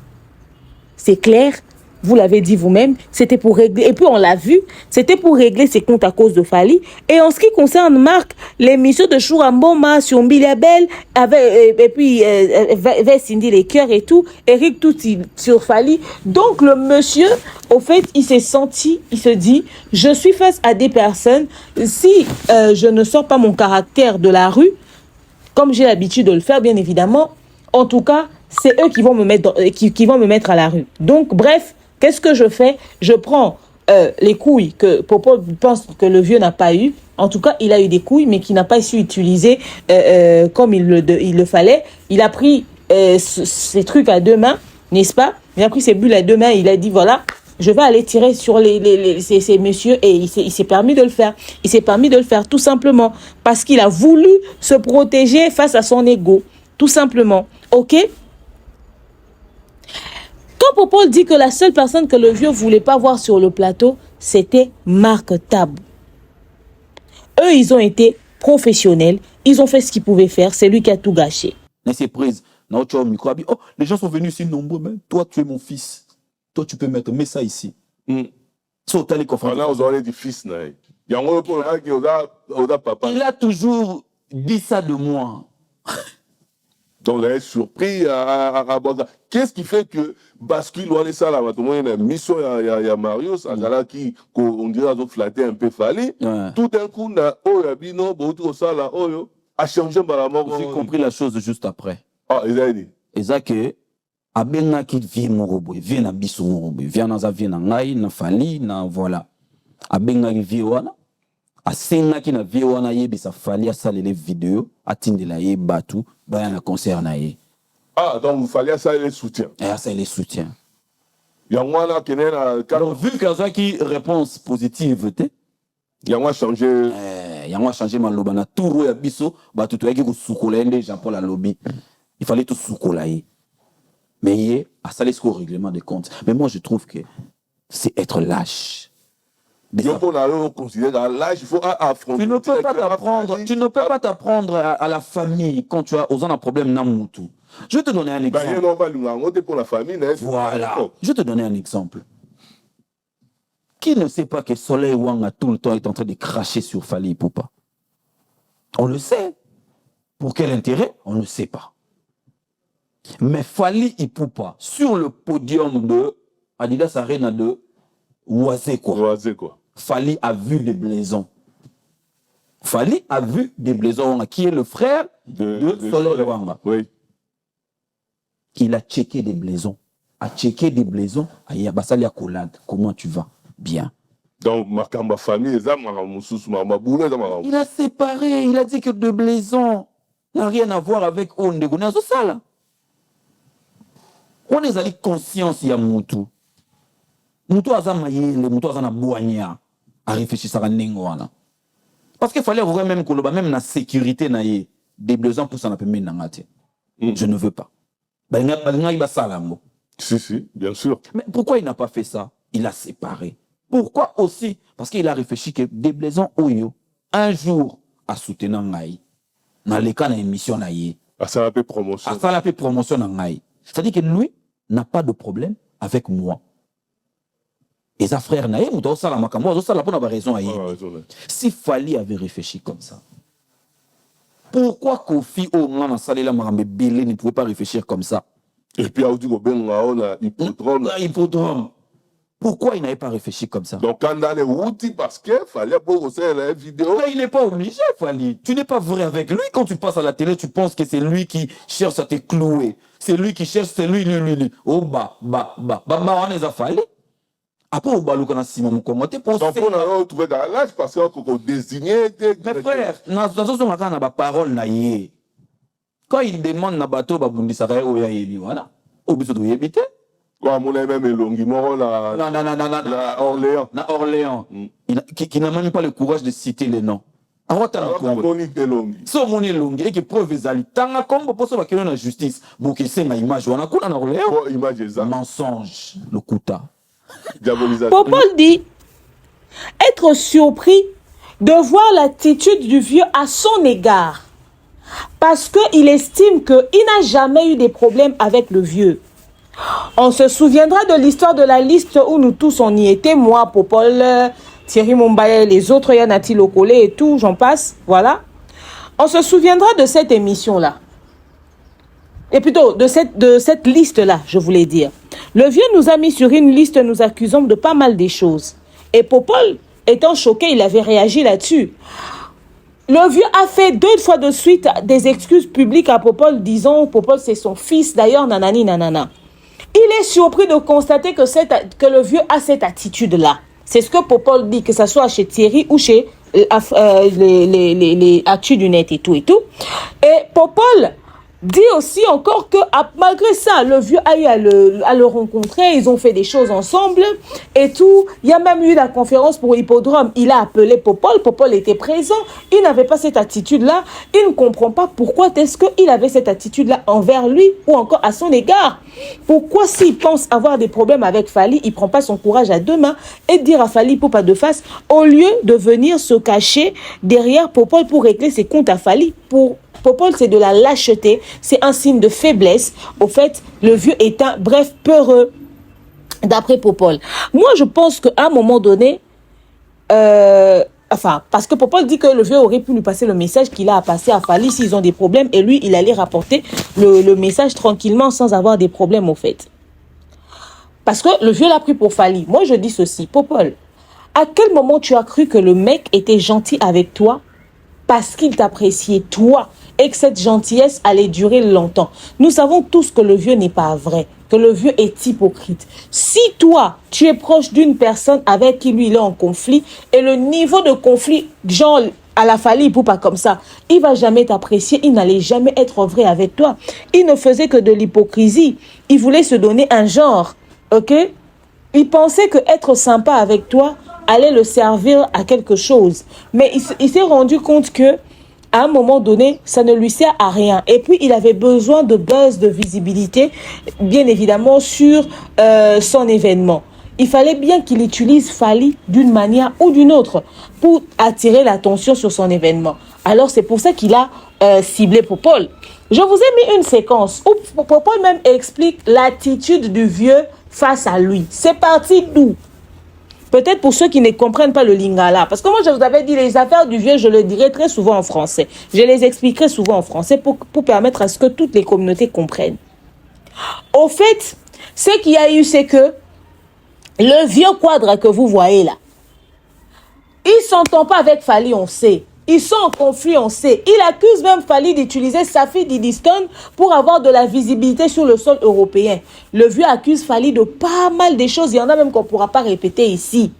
C'est clair. Vous l'avez dit vous-même, c'était pour régler, et puis on l'a vu, c'était pour régler ses comptes à cause de Fally. Et en ce qui concerne Marc, l'émission de Chouramboma sur Mbiliabel, et puis vers Cindy les cœurs et tout, Eric tout sur Fally. Donc le monsieur, au fait, il s'est senti, il se dit, je suis face à des personnes, si je ne sors pas mon caractère de la rue, comme j'ai l'habitude de le faire, bien évidemment, en tout cas, c'est eux qui vont me mettre qui vont me mettre à la rue. Donc bref, qu'est-ce que je fais? Je prends les couilles que Popo pense que le vieux n'a pas eu. En tout cas, il a eu des couilles, mais qu'il n'a pas su utiliser comme il le fallait. Il a pris ces trucs à deux mains, n'est-ce pas? Il a pris ses bulles à deux mains, il a dit, voilà, je vais aller tirer sur ces messieurs, et il s'est permis de le faire. Il s'est permis de le faire, tout simplement, parce qu'il a voulu se protéger face à son ego, tout simplement. OK? Quand Popol dit que la seule personne que le vieux voulait pas voir sur le plateau, c'était Marc Tabou. Eux, ils ont été professionnels. Ils ont fait ce qu'ils pouvaient faire. C'est lui qui a tout gâché. C'est prise. Non, tu as au micro. Oh, les gens sont venus ici nombreux, mais toi, tu es mon fils. Toi, tu peux mets ça ici. Là, vous aurez du fils. Il a toujours dis ça de moi. Donc, là, surpris à qu'est-ce qui fait que bascule, on est ça là, il y a une mission, il y a Mario, ça là qui, on dirait, ils ont flatté un peu Fally. Tout d'un coup, oh, il y a beaucoup ça là, oh, a changé par la mort. J'ai compris la chose juste après. Ah, ils ont dit. Et ça que, abenga qui vient morobo, vient na biso morobo, vient na ngai, na Fally, na voilà. Abenga qui vient wana. Asenga ki na vie wana yebisa Fally asala les vidéos atindela ye batu baya na concert na ye. Ah, donc il fallait ça les soutiens. Et ça les soutient. Yangwana kenena alors vu que ça qui réponse positive te yangwa changer yangwa changer maloba na touro ya biso batu to yaki ko sukola ende Jean-Paul a lobby. Il fallait tout sukola ye. Mais ye a salé ce règlement de compte. Mais moi je trouve que c'est être lâche. Tu ne peux pas t'apprendre à la famille quand tu as un problème n'amoutou. Je vais te donner un exemple. Voilà. Je vais te donner un exemple. Qui ne sait pas que Soleil Wanga tout le temps est en train de cracher sur Fally Ipupa? On le sait. Pour quel intérêt? On ne sait pas. Mais Fally Ipupa sur le podium de Adidas Arena de Oisé quoi. Fally a vu des blaisons. Fally a vu des blaisons, qui est le frère de Soleil Wanga. Oui. Il a checké des blaisons. A checké des blaisons. Il comment tu vas? Bien. Donc, il a séparé. Il a dit que de blaisons n'a rien à voir avec Ondego. On est allé conscience ya Moutou. Moutou a mayele, Moutou a boigna. À réfléchir à wana. Parce qu'il fallait voir même que même la sécurité des blaisons pour s'en appeler nangate. Je ne veux pas. Si, bien sûr. Mais pourquoi il n'a pas fait ça? Il a séparé. Pourquoi aussi? Parce qu'il a réfléchi que des blaisons oyo un jour à soutenir ngai dans les cas d'émission naïe. À ça la promotion. À ça la promotion ngai. C'est-à-dire que lui n'a pas de problème avec moi. Et sa frère naïe, ou ça la makambo, ça la bonne raison à si Fally avait réfléchi comme ça, pourquoi Kofi au moins dans salle la marambe belé ne pouvait pas réfléchir comme ça? Et puis on dit qu'on a hippodrome. Pourquoi il n'avait pas réfléchi comme ça? Donc quand on est outil parce que fallait pour la vidéo. Mais il n'est pas obligé, Fally. Tu n'es pas vrai avec lui. Quand tu passes à la télé, tu penses que c'est lui qui cherche à te clouer. C'est lui qui cherche, c'est lui. Oh on est à Fally. Après, on va le connaître mon commentaire pour donc on a retrouvé dans l'âge parce qu'on désignait des. Mais frère, dans la parole naïe. Quand il demande na bateau babundi saraye oya yebi voilà. Au biso do yebite. Quoi mon même elongi moro la. Non. Orléans. Na Orléans. Qui n'a même pas le courage de citer les noms. So moni longi et que preuve ezali tanga kombo poso ba keno na justice. Boke c'est ma image wana kuna na Orléans. Image ça. Mensonge le kuta. Popol dit être surpris de voir l'attitude du vieux à son égard parce qu'il estime qu'il n'a jamais eu des problèmes avec le vieux. On se souviendra de l'histoire de la liste où nous tous on y était, moi, Popol, Thierry Mumbaye, les autres, Yanati Lokole et tout, j'en passe, voilà. On se souviendra de cette émission-là. Et plutôt de cette liste-là, je voulais dire. Le vieux nous a mis sur une liste nous accusant de pas mal des choses. Et Popol, étant choqué, il avait réagi là-dessus. Le vieux a fait 2 fois de suite des excuses publiques à Popol, disant Popol c'est son fils, d'ailleurs, nanani nanana. Il est surpris de constater que le vieux a cette attitude-là. C'est ce que Popol dit, que ce soit chez Thierry ou chez les actus du net et tout et tout. Et Popol dit aussi encore que malgré ça, le vieux a eu à le rencontrer, ils ont fait des choses ensemble et tout. Il y a même eu la conférence pour Hippodrome. Il a appelé Popol, Popol était présent. Il n'avait pas cette attitude-là. Il ne comprend pas pourquoi est-ce qu'il avait cette attitude-là envers lui ou encore à son égard. Pourquoi s'il pense avoir des problèmes avec Fally, il ne prend pas son courage à 2 mains et dire à Fally Ipupa de face, au lieu de venir se cacher derrière Popol pour régler ses comptes à Fally. Pour Popol, c'est de la lâcheté, c'est un signe de faiblesse. Au fait, le vieux est peureux, d'après Popol. Moi, je pense qu'à un moment donné, Enfin, parce que Popol dit que le vieux aurait pu lui passer le message qu'il a à passer à Fally s'ils ont des problèmes, et lui, il allait rapporter le message tranquillement sans avoir des problèmes, au fait. Parce que le vieux l'a pris pour Fally. Moi, je dis ceci, Popol, à quel moment tu as cru que le mec était gentil avec toi parce qu'il t'appréciait, toi, et que cette gentillesse allait durer longtemps? Nous savons tous que le vieux n'est pas vrai, que le vieux est hypocrite. Si toi, tu es proche d'une personne avec qui lui, il est en conflit, et le niveau de conflit, genre à la Fally, il ne peut pas comme ça, il va jamais t'apprécier, il n'allait jamais être vrai avec toi. Il ne faisait que de l'hypocrisie. Il voulait se donner un genre, ok? Il pensait que être sympa avec toi allait le servir à quelque chose. Mais il s'est rendu compte que à un moment donné, ça ne lui sert à rien. Et puis, il avait besoin de buzz, de visibilité, bien évidemment, sur son événement. Il fallait bien qu'il utilise Fally d'une manière ou d'une autre pour attirer l'attention sur son événement. Alors, c'est pour ça qu'il a ciblé Popol. Je vous ai mis une séquence où Popol même explique l'attitude du vieux face à lui. C'est parti d'où? Peut-être pour ceux qui ne comprennent pas le lingala. Parce que moi, je vous avais dit, les affaires du vieux, je le dirai très souvent en français. Je les expliquerai souvent en français pour permettre à ce que toutes les communautés comprennent. Au fait, ce qu'il y a eu, c'est que le vieux quadre que vous voyez là, il ne s'entend pas avec Fally, on sait. Ils sont en conflit, on sait. Il accuse même Fally d'utiliser Safi Didiston pour avoir de la visibilité sur le sol européen. Le vieux accuse Fally de pas mal de choses. Il y en a même qu'on ne pourra pas répéter ici.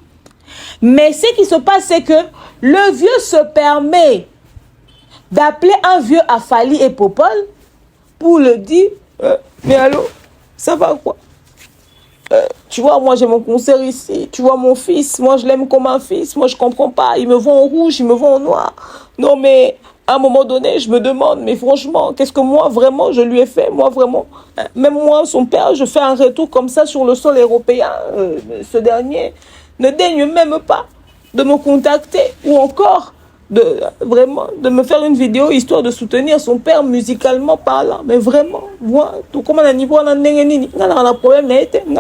Mais ce qui se passe, c'est que le vieux se permet d'appeler un vieux à Fally et Popol pour le dire mais allô, ça va quoi? Tu vois, moi j'ai mon concert ici, tu vois mon fils, moi je l'aime comme un fils, moi je comprends pas, il me voit en rouge, il me voit en noir. Non mais à un moment donné, je me demande, mais franchement, qu'est-ce que moi vraiment je lui ai fait? Moi vraiment, même moi, son père, je fais un retour comme ça sur le sol européen. Ce dernier ne daigne même pas de me contacter ou encore de me faire une vidéo histoire de soutenir son père musicalement parlant. Mais vraiment, moi, tout comme on a niveau, on a un problème,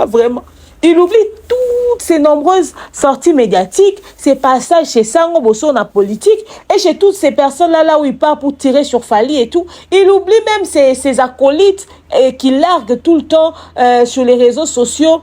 vraiment. Il oublie toutes ces nombreuses sorties médiatiques, ces passages chez Sango Bosso la politique et chez toutes ces personnes-là là où il part pour tirer sur Fally et tout. Il oublie même ses acolytes qui larguent tout le temps sur les réseaux sociaux.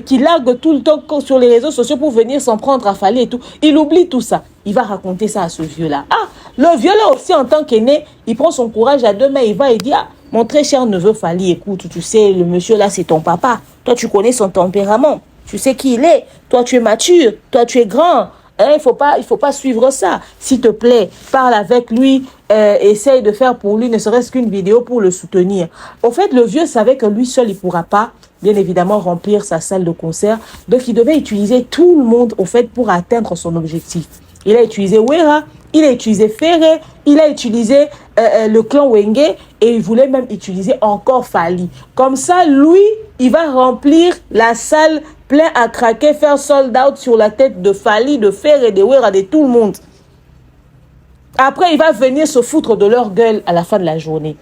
Qui largue tout le temps sur les réseaux sociaux pour venir s'en prendre à Fally et tout. Il oublie tout ça. Il va raconter ça à ce vieux-là. Ah, le vieux-là aussi, en tant qu'aîné, il prend son courage à deux mains. Il va et dit, ah, mon très cher neveu Fally, écoute, tu sais, le monsieur-là, c'est ton papa. Toi, tu connais son tempérament. Tu sais qui il est. Toi, tu es mature. Toi, tu es grand. Il faut pas suivre ça. S'il te plaît, parle avec lui, essaye de faire pour lui ne serait-ce qu'une vidéo pour le soutenir. Au fait, le vieux savait que lui seul, il pourra pas, bien évidemment, remplir sa salle de concert. Donc, il devait utiliser tout le monde, au fait, pour atteindre son objectif. Il a utilisé Wera, il a utilisé Ferré, il a utilisé le clan Wenge et il voulait même utiliser encore Fally. Comme ça, lui, il va remplir la salle plein à craquer, faire sold out sur la tête de Fally, de Ferré, de Wera, de tout le monde. Après, il va venir se foutre de leur gueule à la fin de la journée.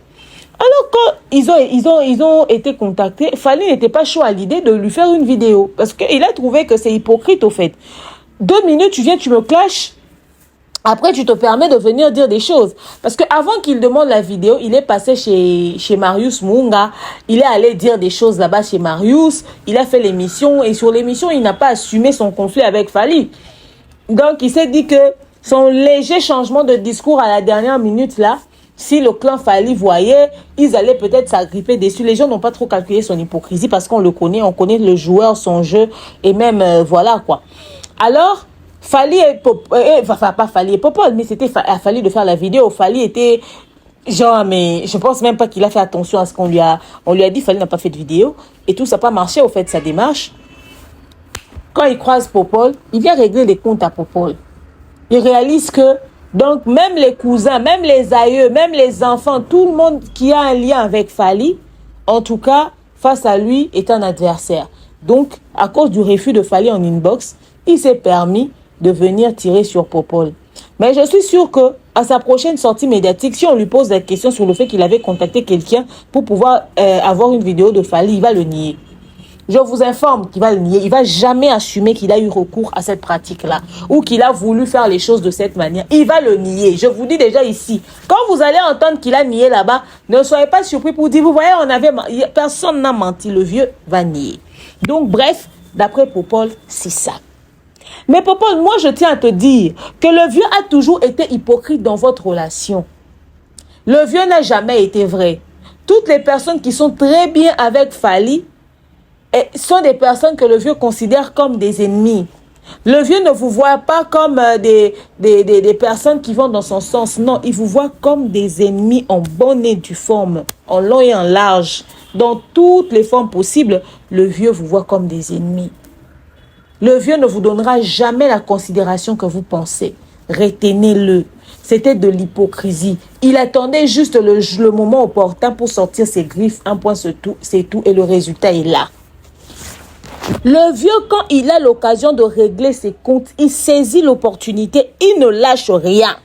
Alors quand ils ont été contactés, Fally n'était pas chaud à l'idée de lui faire une vidéo. Parce qu'il a trouvé que c'est hypocrite au fait. 2 minutes, tu viens, tu me clashes. Après, tu te permets de venir dire des choses. Parce qu'avant qu'il demande la vidéo, il est passé chez Marius Munga. Il est allé dire des choses là-bas chez Marius. Il a fait l'émission. Et sur l'émission, il n'a pas assumé son conflit avec Fally. Donc, il s'est dit que son léger changement de discours à la dernière minute là, si le clan Fally voyait, ils allaient peut-être s'agripper dessus. Les gens n'ont pas trop calculé son hypocrisie parce qu'on le connaît. On connaît le joueur, son jeu et même, voilà quoi. Alors, Fally et Popol, enfin pas Fally et Popol, mais c'était à Fally de faire la vidéo. Fally était genre, mais je pense même pas qu'il a fait attention à ce qu'on lui a dit. Fally n'a pas fait de vidéo et tout ça n'a pas marché au fait sa démarche. Quand il croise Popol, il vient régler les comptes à Popol. Il réalise que donc même les cousins, même les aïeux, même les enfants, tout le monde qui a un lien avec Fally, en tout cas face à lui, est un adversaire. Donc à cause du refus de Fally en inbox, il s'est permis de venir tirer sur Popol. Mais je suis sûr que à sa prochaine sortie médiatique, si on lui pose la question sur le fait qu'il avait contacté quelqu'un pour pouvoir avoir une vidéo de Fally, il va le nier. je vous informe qu'il va le nier. Il ne va jamais assumer qu'il a eu recours à cette pratique-là ou qu'il a voulu faire les choses de cette manière. Il va le nier. Je vous dis déjà ici, quand vous allez entendre qu'il a nié là-bas, ne soyez pas surpris pour dire, vous voyez, personne n'a menti. Le vieux va nier. Donc, bref, d'après Popol, c'est ça. Mais Popol, moi, je tiens à te dire que le vieux a toujours été hypocrite dans votre relation. Le vieux n'a jamais été vrai. Toutes les personnes qui sont très bien avec Fally sont des personnes que le vieux considère comme des ennemis. Le vieux ne vous voit pas comme des personnes qui vont dans son sens. Non, il vous voit comme des ennemis en bonne et due forme, en long et en large. Dans toutes les formes possibles, le vieux vous voit comme des ennemis. Le vieux ne vous donnera jamais la considération que vous pensez. Retenez-le. C'était de l'hypocrisie. Il attendait juste le moment opportun pour sortir ses griffes. Un point, c'est tout. Et le résultat est là. Le vieux, quand il a l'occasion de régler ses comptes, il saisit l'opportunité, il ne lâche rien.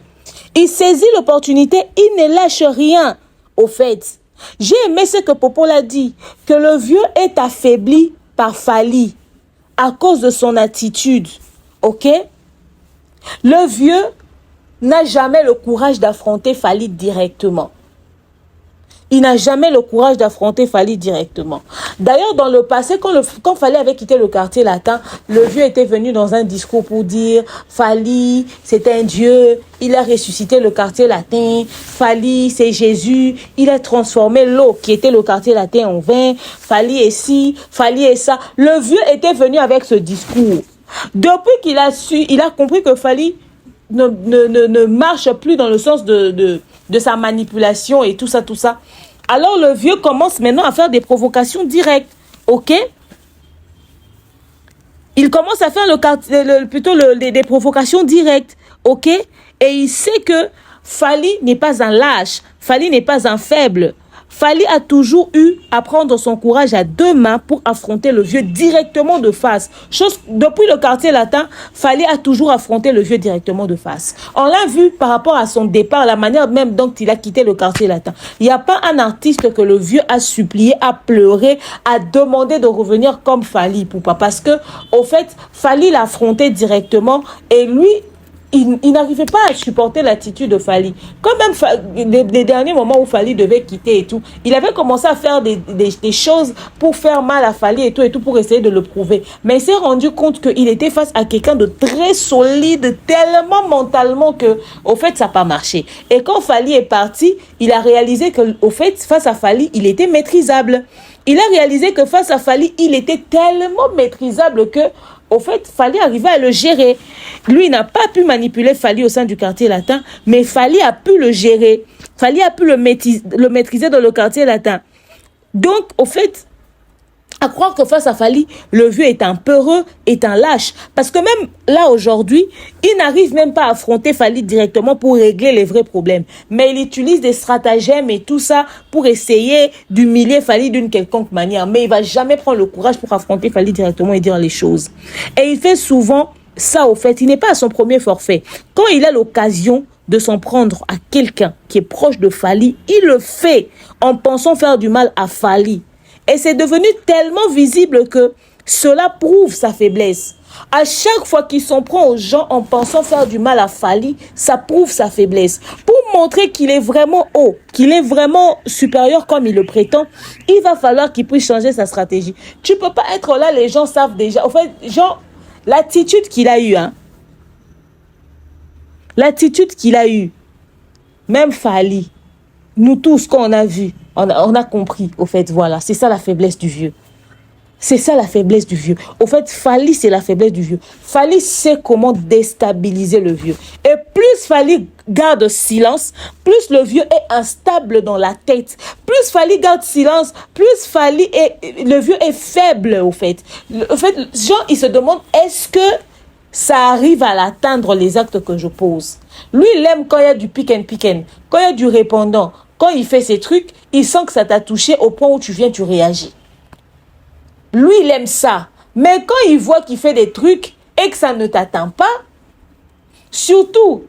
Il saisit l'opportunité, il ne lâche rien. Au fait, j'ai aimé ce que Popol a dit, que le vieux est affaibli par Fally à cause de son attitude. Ok? Le vieux n'a jamais le courage d'affronter Fally directement. Il n'a jamais le courage d'affronter Fally directement. D'ailleurs, dans le passé, quand Fally avait quitté le quartier latin, le vieux était venu dans un discours pour dire Fally, c'est un dieu, il a ressuscité le quartier latin. Fally, c'est Jésus, il a transformé l'eau qui était le quartier latin en vin. Fally est ci, Fally est ça. Le vieux était venu avec ce discours. Depuis qu'il a compris que Fally ne marche plus dans le sens de sa manipulation et tout ça. Alors le vieux commence maintenant à faire des provocations directes, ok? Il commence à faire des provocations directes, ok? Et il sait que Fally n'est pas un lâche, Fally n'est pas un faible. Fally a toujours eu à prendre son courage à deux mains pour affronter le vieux directement de face. Depuis le quartier latin, Fally a toujours affronté le vieux directement de face. On l'a vu par rapport à son départ, la manière même dont il a quitté le quartier latin. Il n'y a pas un artiste que le vieux a supplié, a pleuré, a demandé de revenir comme Fally. Pourquoi? Parce que, au fait, Fally l'a affronté directement et lui, il n'arrivait pas à supporter l'attitude de Fally. Quand même, les derniers moments où Fally devait quitter et tout, il avait commencé à faire des choses pour faire mal à Fally et tout, pour essayer de le prouver. Mais il s'est rendu compte qu'il était face à quelqu'un de très solide, tellement mentalement que, au fait, ça n'a pas marché. Et quand Fally est parti, il a réalisé que, au fait, face à Fally, il était maîtrisable. Il a réalisé que face à Fally, il était tellement maîtrisable que, au fait, Fally arrivait à le gérer. Lui, il n'a pas pu manipuler Fally au sein du quartier latin, mais Fally a pu le gérer. Fally a pu le maîtriser dans le quartier latin. Donc, au fait, à croire que face à Fally, le vieux est un peureux, est un lâche. Parce que même là, aujourd'hui, il n'arrive même pas à affronter Fally directement pour régler les vrais problèmes. Mais il utilise des stratagèmes et tout ça pour essayer d'humilier Fally d'une quelconque manière. Mais il ne va jamais prendre le courage pour affronter Fally directement et dire les choses. Et il fait souvent ça, au fait. Il n'est pas à son premier forfait. Quand il a l'occasion de s'en prendre à quelqu'un qui est proche de Fally, il le fait en pensant faire du mal à Fally. Et c'est devenu tellement visible que cela prouve sa faiblesse. À chaque fois qu'il s'en prend aux gens en pensant faire du mal à Fally, ça prouve sa faiblesse. Pour montrer qu'il est vraiment haut, qu'il est vraiment supérieur comme il le prétend, il va falloir qu'il puisse changer sa stratégie. Tu peux pas être là, les gens savent déjà. En fait, genre, l'attitude qu'il a eue, l'attitude qu'il a eue, même Fally, nous tous, quand on a vu, on a compris, au fait, voilà, c'est ça la faiblesse du vieux. C'est ça la faiblesse du vieux. Au fait, Fally, c'est la faiblesse du vieux. Fally sait comment déstabiliser le vieux. Et plus Fally garde silence, plus le vieux est instable dans la tête. Plus Fally garde silence, plus le vieux est faible, au fait. Au fait, genre, il se demande, est-ce que ça arrive à l'atteindre les actes que je pose? Lui, il aime quand il y a du pick and quand il y a du répondant. Quand il fait ses trucs, il sent que ça t'a touché au point où tu réagis. Lui, il aime ça. Mais quand il voit qu'il fait des trucs et que ça ne t'atteint pas, surtout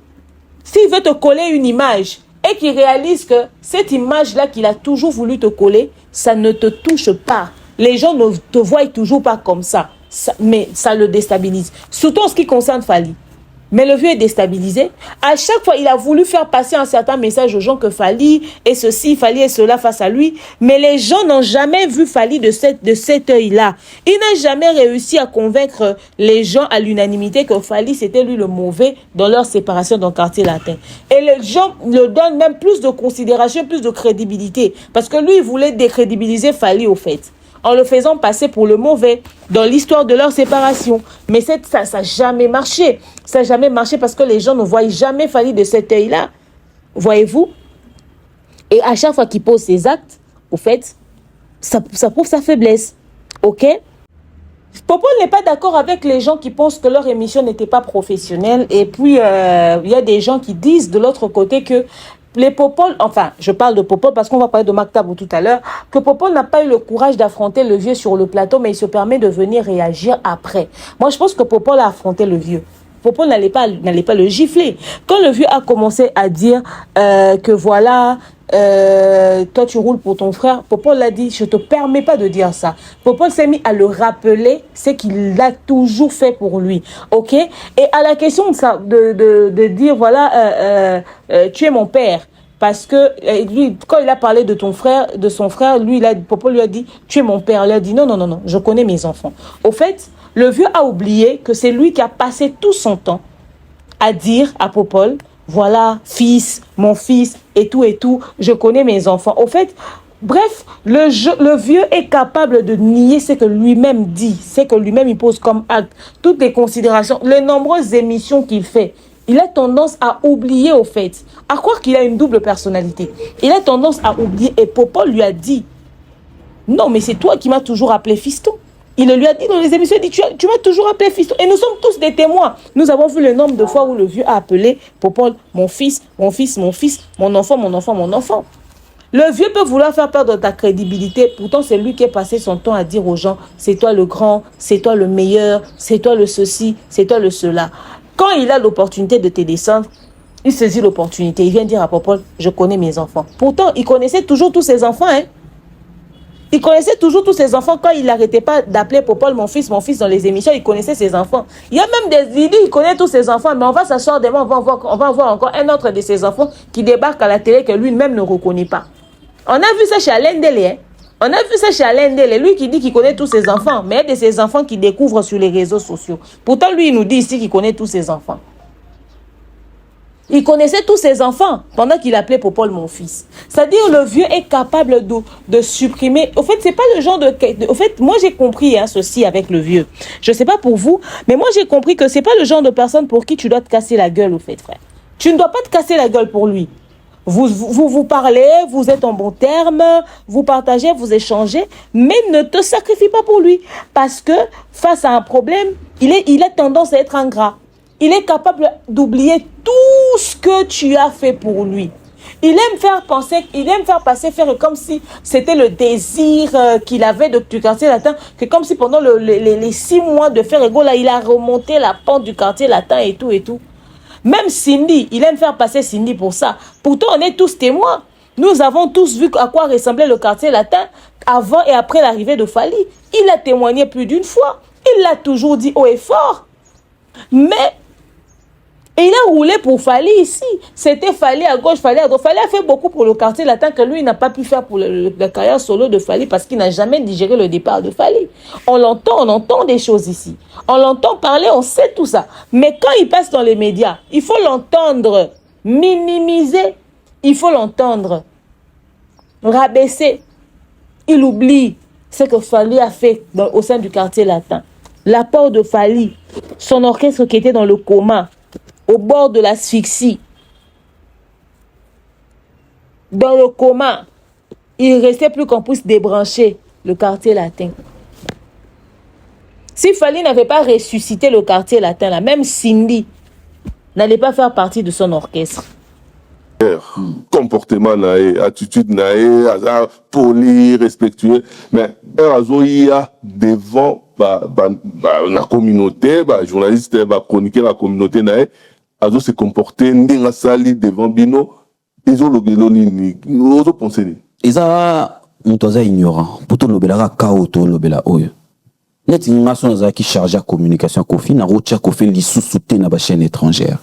s'il veut te coller une image et qu'il réalise que cette image-là qu'il a toujours voulu te coller, ça ne te touche pas. les gens ne te voient toujours pas comme ça. Mais ça le déstabilise. Surtout en ce qui concerne Fally. Mais le vieux est déstabilisé. À chaque fois, il a voulu faire passer un certain message aux gens que Fally et ceci, Fally et cela face à lui. Mais les gens n'ont jamais vu Fally de cet œil-là. Il n'a jamais réussi à convaincre les gens à l'unanimité que Fally, c'était lui le mauvais dans leur séparation dans le quartier latin. Et les gens le donnent même plus de considération, plus de crédibilité. Parce que lui, il voulait décrédibiliser Fally au fait, en le faisant passer pour le mauvais dans l'histoire de leur séparation. Mais ça n'a jamais marché. Ça n'a jamais marché parce que les gens ne voient jamais Fally de cet œil-là. Voyez-vous? Et à chaque fois qu'il pose ses actes, au fait, ça prouve sa faiblesse. OK? Popo n'est pas d'accord avec les gens qui pensent que leur émission n'était pas professionnelle. Et puis, il y a des gens qui disent de l'autre côté que les Popol, enfin, je parle de Popol parce qu'on va parler de Maktabou tout à l'heure, que Popol n'a pas eu le courage d'affronter le vieux sur le plateau, mais il se permet de venir réagir après. Moi, je pense que Popol a affronté le vieux. Popol n'allait pas le gifler. Quand le vieux a commencé à dire que voilà, toi tu roules pour ton frère, Popol l'a dit, je te permets pas de dire ça. Popol s'est mis à le rappeler ce qu'il a toujours fait pour lui. Ok? Et à la question de dire voilà, tu es mon père. Parce que lui, quand il a parlé de son frère, lui, Popol lui a dit, tu es mon père. Il a dit, non, je connais mes enfants. Au fait, le vieux a oublié que c'est lui qui a passé tout son temps à dire à Popol, voilà, fils, mon fils, et tout, je connais mes enfants. Au fait, bref, le vieux est capable de nier ce que lui-même dit, ce que lui-même il pose comme acte, toutes les considérations, les nombreuses émissions qu'il fait. Il a tendance à oublier, au fait, à croire qu'il a une double personnalité. Il a tendance à oublier, et Popol lui a dit, non, mais c'est toi qui m'as toujours appelé fiston. Il lui a dit dans les émissions, il dit, tu m'as toujours appelé fiston. Et nous sommes tous des témoins. Nous avons vu le nombre de fois où le vieux a appelé Popol, mon fils, mon fils, mon fils, mon enfant, mon enfant, mon enfant. Le vieux peut vouloir faire perdre ta crédibilité. Pourtant, c'est lui qui est passé son temps à dire aux gens, c'est toi le grand, c'est toi le meilleur, c'est toi le ceci, c'est toi le cela. Quand il a l'opportunité de te descendre, il saisit l'opportunité. Il vient dire à Popol, je connais mes enfants. Pourtant, il connaissait toujours tous ses enfants, hein. Il connaissait toujours tous ses enfants. Quand il n'arrêtait pas d'appeler Popol mon fils dans les émissions, il connaissait ses enfants. Il y a même des idées, il connaît tous ses enfants, mais on va s'asseoir demain, on va voir encore un autre de ses enfants qui débarque à la télé que lui-même ne reconnaît pas. On a vu ça chez Alain Dele, hein? On a vu ça chez Alain Dele, lui qui dit qu'il connaît tous ses enfants, mais il y a de ses enfants qui découvrent sur les réseaux sociaux. Pourtant, lui, il nous dit ici qu'il connaît tous ses enfants. Il connaissait tous ses enfants pendant qu'il appelait Popol mon fils. C'est-à-dire le vieux est capable de supprimer. Au fait, c'est pas le genre de... Au fait, moi j'ai compris ceci avec le vieux. Je sais pas pour vous, mais moi j'ai compris que c'est pas le genre de personne pour qui tu dois te casser la gueule, au fait, frère. Tu ne dois pas te casser la gueule pour lui. Vous parlez, vous êtes en bon terme, vous partagez, vous échangez, mais ne te sacrifie pas pour lui. Parce que face à un problème, il a tendance à être ingrat. Il est capable d'oublier tout ce que tu as fait pour lui. Il aime faire faire comme si c'était le désir qu'il avait du quartier latin, que comme si pendant les 6 mois de faire égaux, là, il a remonté la pente du quartier latin et tout. Même Cindy, il aime faire passer Cindy pour ça. Pourtant, on est tous témoins. Nous avons tous vu à quoi ressemblait le quartier latin avant et après l'arrivée de Fally. Il a témoigné plus d'une fois. Il l'a toujours dit haut et fort. Mais et il a roulé pour Fally ici. C'était Fally à gauche, Fally à droite. Fally a fait beaucoup pour le quartier latin que lui, il n'a pas pu faire pour la carrière solo de Fally parce qu'il n'a jamais digéré le départ de Fally. On entend des choses ici. On l'entend parler, on sait tout ça. Mais quand il passe dans les médias, il faut l'entendre minimiser. Il faut l'entendre rabaisser. Il oublie ce que Fally a fait au sein du quartier latin. L'apport de Fally, son orchestre qui était dans le coma, au bord de l'asphyxie, dans le coma, il ne restait plus qu'on puisse débrancher le quartier latin. Si Fally n'avait pas ressuscité le quartier latin, là, même Cindy n'allait pas faire partie de son orchestre. Comportement nae, attitude nae, poli, respectueux, mais il y a devant la communauté, journaliste, chroniquer la communauté nae, azo se comporter ndenga sali devant bino, ils ont pensé. Eza moto aza ignorant po tolobelaka kao tolobela oyo neti nga so nazalaki chargé ya communication ya Kofi nakotia Kofi lisusu te na bachaîne étrangère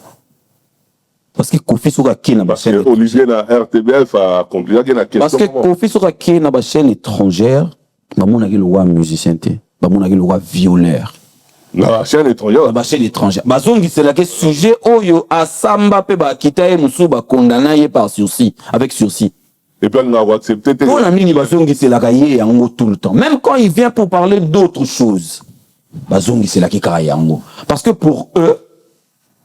parce que Kofi soki akei na bachaîne Olivier na RTBF akompliraki na question parce que Kofi soki akei na bachaîne étrangère bamonaki lokwa musicien te bamonaki lokwa violeur na chaîne étrangère bachaîne étrangère bazongiselaki sujet oyo asamba mpe bakita ye mosusu bakondana ye par sursis avec sursis. Et puis, on a accepté. Pour la mini bazongi c'est la yango tout le temps. Même quand il vient pour parler d'autres choses, bazongi c'est la yango. Parce que pour eux,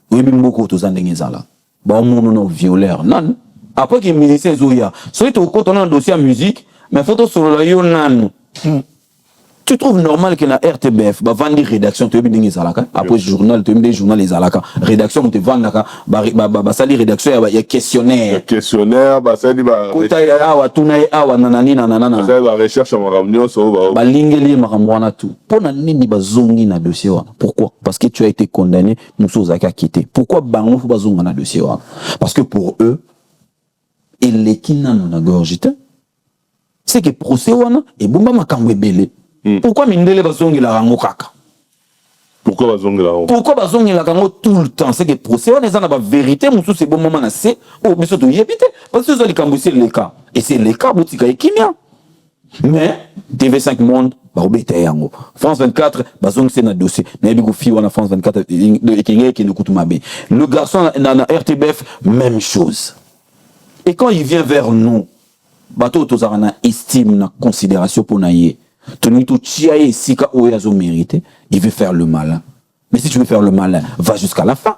oui, beaucoup de zandengezala. Bah, on non violeur. Non. Après que musicien zoya, soit tu quand on a un dossier à musique, mais photo sur le yo nan. Tu trouves normal que la RTBF va vendre des rédactions, tu veux zalaka. Après journal, tu veux des journaux les zalaka. Rédaction, tu vends naka. Bah ça les rédactions, il y a questionnaire. Questionnaire, bah ça dit bah. Kota ya awa tunai awa nanani nanana. Ça va recherche en ramnion so bah. Ba lingeli makamwana tout. Pona nini bazongi na dossier wana. Pourquoi? Parce que tu as été condamné, muso zaka quitté. Pourquoi bango faut bazonga na dossier wana? Parce que pour eux, il est qui na gorgité. C'est que procès wana et bomba makamwe belé. Pourquoi mindele bazongi la rango kaka? Pourquoi bazongi la rango? Pourquoi bazongi la rango tout le temps? C'est que procès on est dans la vérité, muso c'est bon moment na c'est oh biso to yebite parce que ça les kambouser les cas et c'est les cas boutika ekimia. Mais TV5 Monde ba obeta yango. France 24 bazongi c'est na dossier. Na bigo fi wana France 24 ekenge ki ne kutumabe. Le garçon na RTBF même chose. Et quand il vient vers nous, bateau tozara na estime na considération pour naie. Tony tout chiaye sika oyazo mérité, il veut faire le malin. Mais si tu veux faire le malin, va jusqu'à la fin.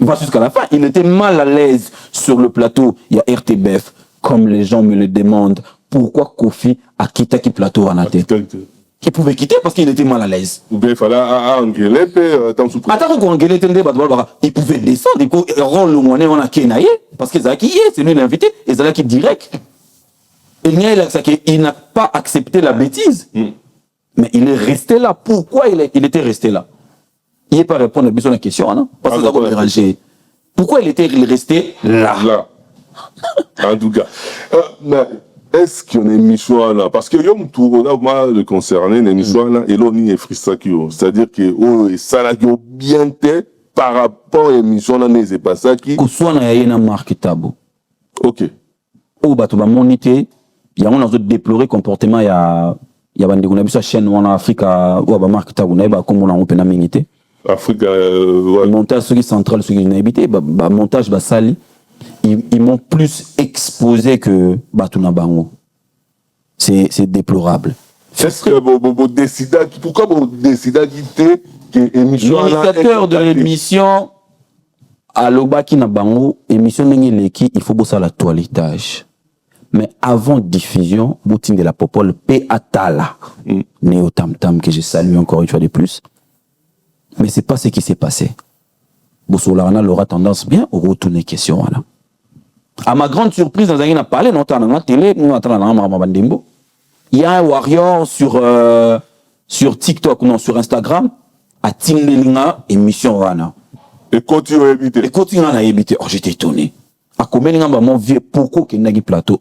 Va jusqu'à la fin. Il était mal à l'aise sur le plateau. Il y a RTBF, comme les gens me le demandent. Pourquoi Kofi a quitté le plateau en athée? Il pouvait quitter parce qu'il était mal à l'aise. Ou bien il fallait engueuler, attends qu'on engueule, il pouvait descendre, il pouvait rendre le monnaie on a kenaye parce que c'est lui l'invité, et c'est là qui est direct. Il n'a pas accepté la bêtise, mais il est resté là. Pourquoi il était resté là? Il n'est pas répondre à la question, non? Parce que ça va déranger. Pourquoi il était resté là? En tout cas. Mais est-ce qu'il y a une émission là? Parce que Yom Tourona, moi, le concerné, une émission là, et là, on y est fristakio. C'est-à-dire que, ça l'a bien été par rapport à l'émission là, c'est pas ça qui. Soit on a une marque tabou. Ok. Ou bah, tu vas moniter. Il y a un déploré comportement, il y a une chaîne en Afrique, ou à marque tabou, comme on a un peu na minité. Afrique, ouais. Montage, ceux qui central, ceux qui n'habitent, montage, sali. Ils m'ont plus exposé que Batunabango. C'est déplorable. Est-ce que vous décidez, pourquoi vous décidez quitter l'initiateur de l'émission à l'Obaki Nabango, émission Nengeleki, il faut bosser à la toilettage. Mais avant diffusion, Boutine de la Popole, P. Atala, Néo Tam Tam, que je salue encore une fois de plus. Mais c'est pas ce qui s'est passé. Bossolarana aura tendance bien au retourner question. Voilà. À ma grande surprise, nous avons parlé, nous avons la télé, nous avons il y a un warrior sur TikTok, non, sur Instagram, à Tindelinga, émission Rana. Et continue à éviter. Et continue à éviter. Oh, j'étais étonné. À combien de temps, mon vieux, pourquoi qu'il y a un plateau?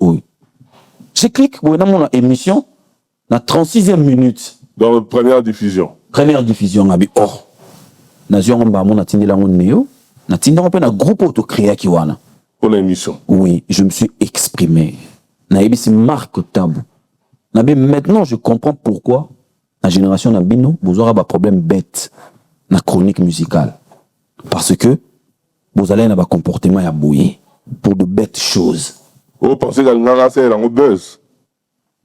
Je clique, vous avez mon émission, la 36e minute. Dans la première diffusion. Première diffusion, oh. Nazion Mbamon a tindi la néo, na tindi un peu na groupe auto-créé qui wana. Pour l'émission. Oui, je me suis exprimé. Na ebisi marque tabou. Na bi maintenant je comprends pourquoi la génération na bino vous aurez un problème bête na chronique musicale. Parce que vous allez avoir un comportement à bouillir pour de bêtes choses. Vous pensez qu'elle n'a pas un buzz?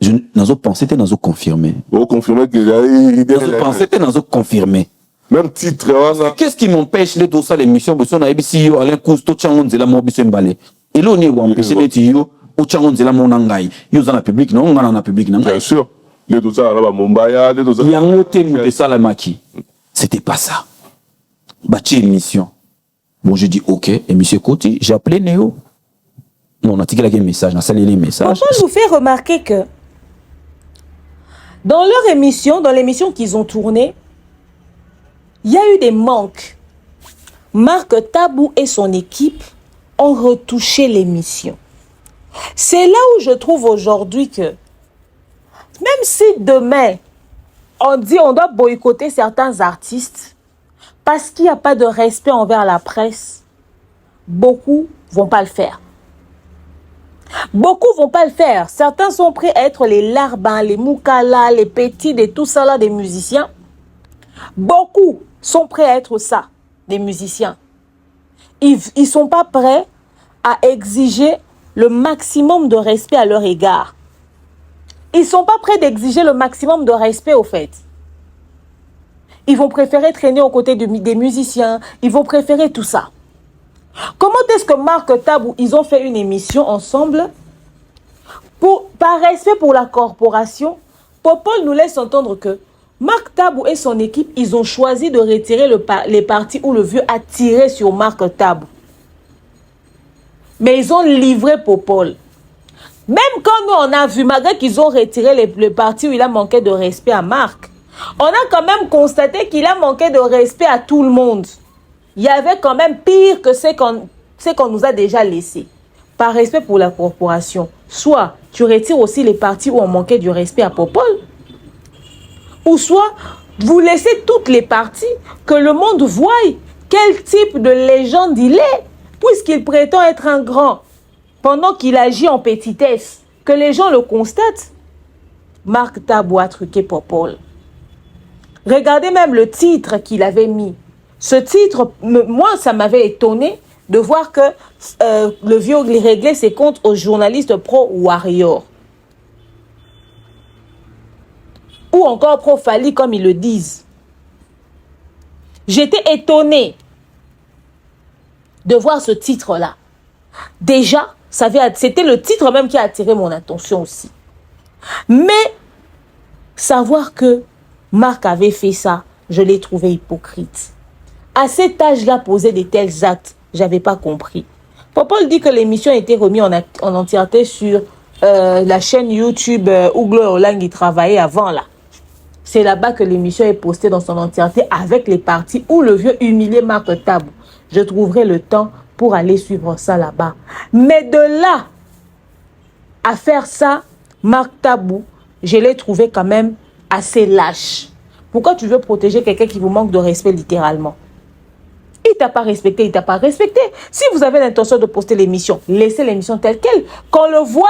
Je n'ai pensé que nous confirmé. Vous confirmez qu'il a eu idée. Je pensais que nous confirmé. Même titre. Qu'est-ce qui m'empêche de tout ça l'émission? Parce qu'on a ici Alain Cousteau, Tchangon Zela Mobiso Mbale. Et là on est empêché de dire au Tchangon Zela Monangai. Ils ont la public non, on a la public non. Bien sûr. Les deux ça là Mombaya, les deux ça. Il y a un autre de Salamaki. C'était pas ça. Bâti émission. Bon je dis OK, émission Koti, j'ai appelé Néo. Non, on a tiré un message, on a salé les messages. Pourquoi je vous fais remarquer que dans leur émission, dans l'émission qu'ils ont tournée, il y a eu des manques. Marc Tabou et son équipe ont retouché l'émission. C'est là où je trouve aujourd'hui que, même si demain, on dit on doit boycotter certains artistes, parce qu'il n'y a pas de respect envers la presse, beaucoup vont pas le faire. Beaucoup vont pas le faire. Certains sont prêts à être les larbins, les moukala, les petits, et tout ça là, des musiciens. Beaucoup sont prêts à être ça, des musiciens. Ils sont pas prêts à exiger le maximum de respect à leur égard. Ils sont pas prêts d'exiger le maximum de respect au fait. Ils vont préférer traîner aux côtés des musiciens. Ils vont préférer tout ça. Comment est-ce que Marc Tabou, ils ont fait une émission ensemble par respect pour la corporation? Popol nous laisse entendre que Marc Tabou et son équipe, ils ont choisi de retirer les parties où le vieux a tiré sur Marc Tabou. Mais ils ont livré Popol. Même quand nous, on a vu, malgré qu'ils ont retiré les parties où il a manqué de respect à Marc, on a quand même constaté qu'il a manqué de respect à tout le monde. Il y avait quand même pire que ce qu'on nous a déjà laissé. Par respect pour la corporation. Soit tu retires aussi les parties où on manquait du respect à Popol, ou soit vous laissez toutes les parties que le monde voie quel type de légende il est, puisqu'il prétend être un grand, pendant qu'il agit en petitesse, que les gens le constatent. Marc Tabou a truqué Popol. Regardez même le titre qu'il avait mis. Ce titre, moi, ça m'avait étonné de voir que le vieux réglait ses comptes aux journalistes pro Warrior. Ou encore pro Fali, comme ils le disent. J'étais étonné de voir ce titre-là. Déjà, c'était le titre même qui a attiré mon attention aussi. Mais, savoir que Marc avait fait ça, je l'ai trouvé hypocrite. À cet âge-là, poser de tels actes, j'avais pas compris. Popol dit que l'émission a été remise en entièreté sur la chaîne YouTube où Gloire Olang y travaillait avant là. C'est là-bas que l'émission est postée dans son entièreté avec les parties où le vieux humiliait Marc Tabou. Je trouverai le temps pour aller suivre ça là-bas. Mais de là à faire ça, Marc Tabou, je l'ai trouvé quand même assez lâche. Pourquoi tu veux protéger quelqu'un qui vous manque de respect littéralement? Il t'a pas respecté, il t'a pas respecté. Si vous avez l'intention de poster l'émission, laissez l'émission telle qu'elle. Qu'on le voie,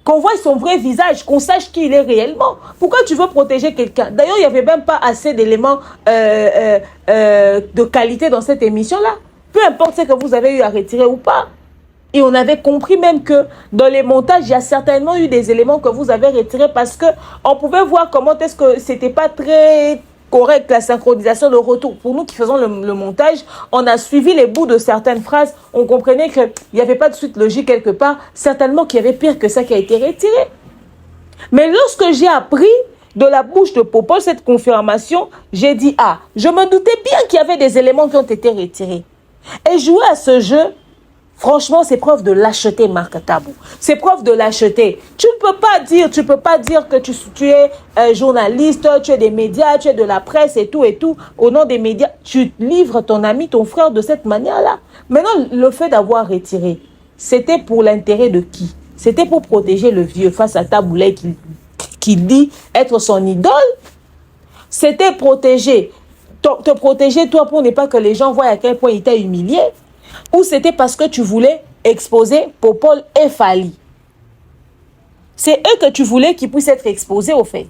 qu'on voie son vrai visage, qu'on sache qui il est réellement. Pourquoi tu veux protéger quelqu'un? D'ailleurs, il n'y avait même pas assez d'éléments de qualité dans cette émission-là. Peu importe ce que vous avez eu à retirer ou pas. Et on avait compris même que dans les montages, il y a certainement eu des éléments que vous avez retirés parce que on pouvait voir comment est-ce que c'était pas très correct la synchronisation de retour. Pour nous qui faisons le montage, on a suivi les bouts de certaines phrases. On comprenait qu'il n'y avait pas de suite logique quelque part. Certainement qu'il y avait pire que ça qui a été retiré. Mais lorsque j'ai appris de la bouche de Popol cette confirmation, j'ai dit, ah, je me doutais bien qu'il y avait des éléments qui ont été retirés. Et jouer à ce jeu, franchement, c'est preuve de lâcheté, Marc Tabou. C'est preuve de lâcheté. Tu ne peux pas dire que tu es journaliste, tu es des médias, tu es de la presse et tout. Au nom des médias, tu livres ton ami, ton frère de cette manière-là. Maintenant, le fait d'avoir retiré, c'était pour l'intérêt de qui? C'était pour protéger le vieux face à Taboulay qui dit être son idole. C'était te protéger toi pour ne pas que les gens voient à quel point il t'a humilié. Ou c'était parce que tu voulais exposer Popol et Fali. C'est eux que tu voulais qu'ils puissent être exposés au fait.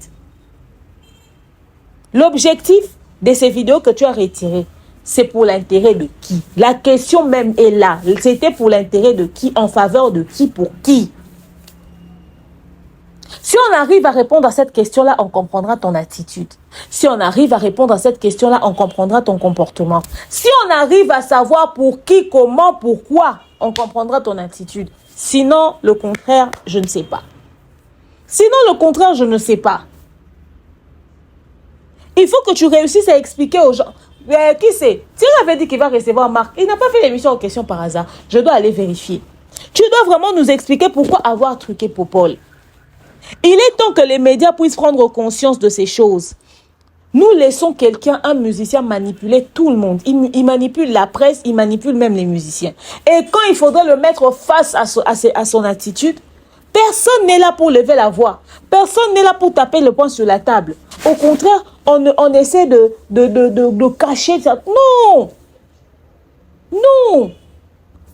L'objectif de ces vidéos que tu as retirées, c'est pour l'intérêt de qui? La question même est là. C'était pour l'intérêt de qui? En faveur de qui? Pour qui? Si on arrive à répondre à cette question-là, on comprendra ton attitude. Si on arrive à répondre à cette question-là, on comprendra ton comportement. Si on arrive à savoir pour qui, comment, pourquoi, on comprendra ton attitude. Sinon, le contraire, je ne sais pas. Sinon, le contraire, je ne sais pas. Il faut que tu réussisses à expliquer aux gens. Qui c'est? Thierry avait dit qu'il va recevoir Marc. Il n'a pas fait l'émission en question par hasard. Je dois aller vérifier. Tu dois vraiment nous expliquer pourquoi avoir truqué Popol. Il est temps que les médias puissent prendre conscience de ces choses. Nous laissons quelqu'un, un musicien, manipuler tout le monde. Il manipule la presse, il manipule même les musiciens. Et quand il faudrait le mettre face à son attitude, personne n'est là pour lever la voix. Personne n'est là pour taper le poing sur la table. Au contraire, on essaie de cacher ça. Non! Non!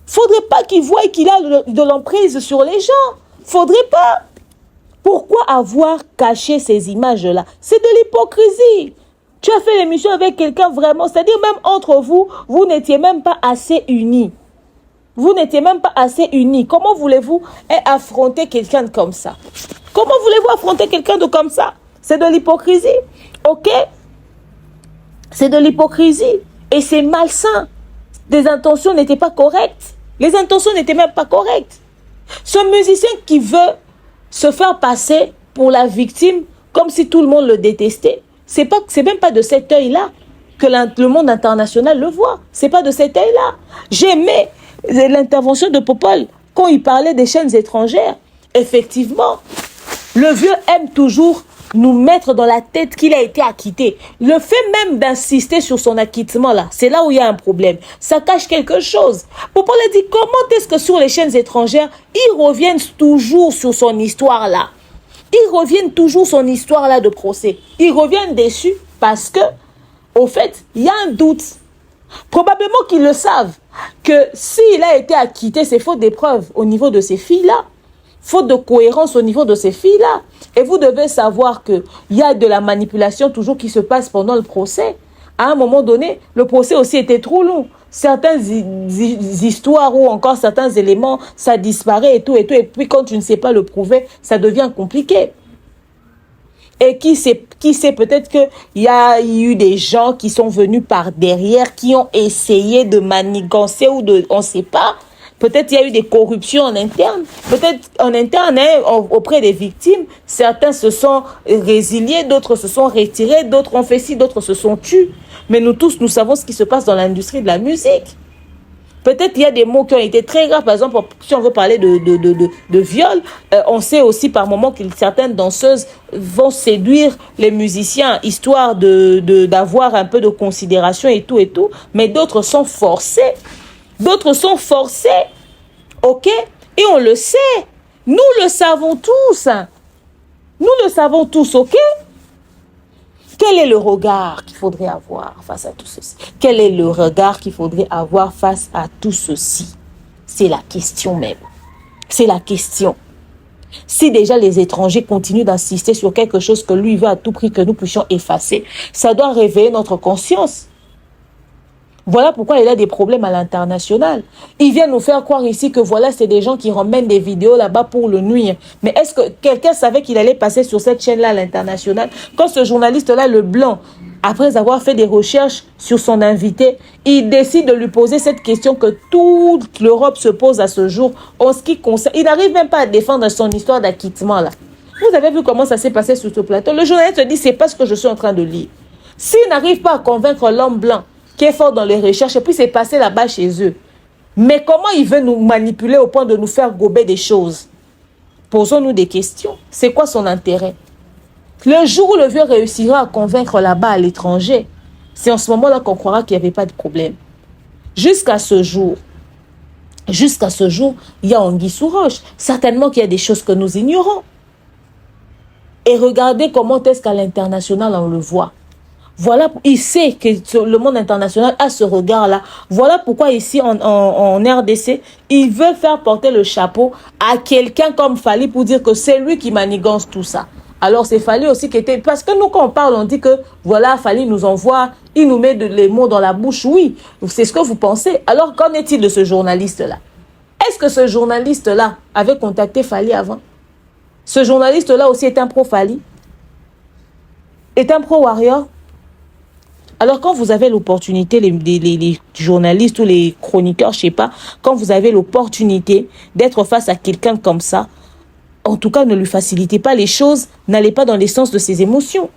Faudrait pas qu'il voie qu'il a de l'emprise sur les gens. Faudrait pas. Pourquoi avoir caché ces images-là? C'est de l'hypocrisie. Tu as fait l'émission avec quelqu'un vraiment, c'est-à-dire même entre vous, vous n'étiez même pas assez unis. Vous n'étiez même pas assez unis. Comment voulez-vous affronter quelqu'un comme ça? Comment voulez-vous affronter quelqu'un de comme ça? C'est de l'hypocrisie. Ok? C'est de l'hypocrisie. Et c'est malsain. Les intentions n'étaient pas correctes. Les intentions n'étaient même pas correctes. Ce musicien qui veut se faire passer pour la victime comme si tout le monde le détestait, c'est même pas de cet œil-là que le monde international le voit. C'est pas de cet œil-là. J'aimais l'intervention de Popol quand il parlait des chaînes étrangères. Effectivement, le vieux aime toujours nous mettre dans la tête qu'il a été acquitté. Le fait même d'insister sur son acquittement là, c'est là où il y a un problème. Ça cache quelque chose. Popol a dit comment est-ce que sur les chaînes étrangères, ils reviennent toujours sur son histoire là. Ils reviennent toujours son histoire là de procès. Ils reviennent déçus parce que, au fait, il y a un doute. Probablement qu'ils le savent que s'il a été acquitté, c'est faute des preuves au niveau de ces filles-là. Faute de cohérence au niveau de ces filles-là. Et vous devez savoir qu'il y a de la manipulation toujours qui se passe pendant le procès. À un moment donné, le procès aussi était trop long. Certaines histoires ou encore certains éléments, ça disparaît et tout. Et puis quand tu ne sais pas le prouver, ça devient compliqué. Et qui sait peut-être qu'il y a eu des gens qui sont venus par derrière, qui ont essayé de manigancer ou on ne sait pas. Peut-être il y a eu des corruptions en interne. Peut-être en interne, auprès des victimes, certains se sont résiliés, d'autres se sont retirés, d'autres ont fait ci, d'autres se sont tués. Mais nous tous, nous savons ce qui se passe dans l'industrie de la musique. Peut-être il y a des mots qui ont été très graves. Par exemple, si on veut parler de viol, on sait aussi par moments que certaines danseuses vont séduire les musiciens, histoire d'avoir un peu de considération et tout. Mais d'autres sont forcées. D'autres sont forcés, ok? Et on le sait. Nous le savons tous. Nous le savons tous, ok? Quel est le regard qu'il faudrait avoir face à tout ceci? Quel est le regard qu'il faudrait avoir face à tout ceci? C'est la question même. C'est la question. Si déjà les étrangers continuent d'insister sur quelque chose que lui veut à tout prix que nous puissions effacer, ça doit réveiller notre conscience. Voilà pourquoi il a des problèmes à l'international. Il vient nous faire croire ici que voilà, c'est des gens qui ramènent des vidéos là-bas pour le nuire. Mais est-ce que quelqu'un savait qu'il allait passer sur cette chaîne-là à l'international? Quand ce journaliste-là, le blanc, après avoir fait des recherches sur son invité, il décide de lui poser cette question que toute l'Europe se pose à ce jour en ce qui concerne. Il n'arrive même pas à défendre son histoire d'acquittement là. Vous avez vu comment ça s'est passé sur ce plateau? Le journaliste dit, c'est pas ce que je suis en train de lire. S'il n'arrive pas à convaincre l'homme blanc qui est fort dans les recherches, et puis c'est passé là-bas chez eux. Mais comment il veut nous manipuler au point de nous faire gober des choses? Posons-nous des questions. C'est quoi son intérêt? Le jour où le vieux réussira à convaincre là-bas à l'étranger, c'est en ce moment-là qu'on croira qu'il n'y avait pas de problème. Jusqu'à ce jour, il y a anguille sous roche. Certainement qu'il y a des choses que nous ignorons. Et regardez comment est-ce qu'à l'international on le voit. Voilà, il sait que le monde international a ce regard-là. Voilà pourquoi ici en RDC, il veut faire porter le chapeau à quelqu'un comme Fally pour dire que c'est lui qui manigance tout ça. Alors c'est Fally aussi qui était... Parce que nous quand on parle, on dit que voilà, Fally nous envoie, il nous met les mots dans la bouche. Oui, c'est ce que vous pensez. Alors qu'en est-il de ce journaliste-là? Est-ce que ce journaliste-là avait contacté Fally avant? Ce journaliste-là aussi est un pro-Fally? Est un pro-warrior? Alors, quand vous avez l'opportunité, les journalistes ou les chroniqueurs, je ne sais pas, quand vous avez l'opportunité d'être face à quelqu'un comme ça, en tout cas, ne lui facilitez pas les choses, n'allez pas dans les sens de ses émotions.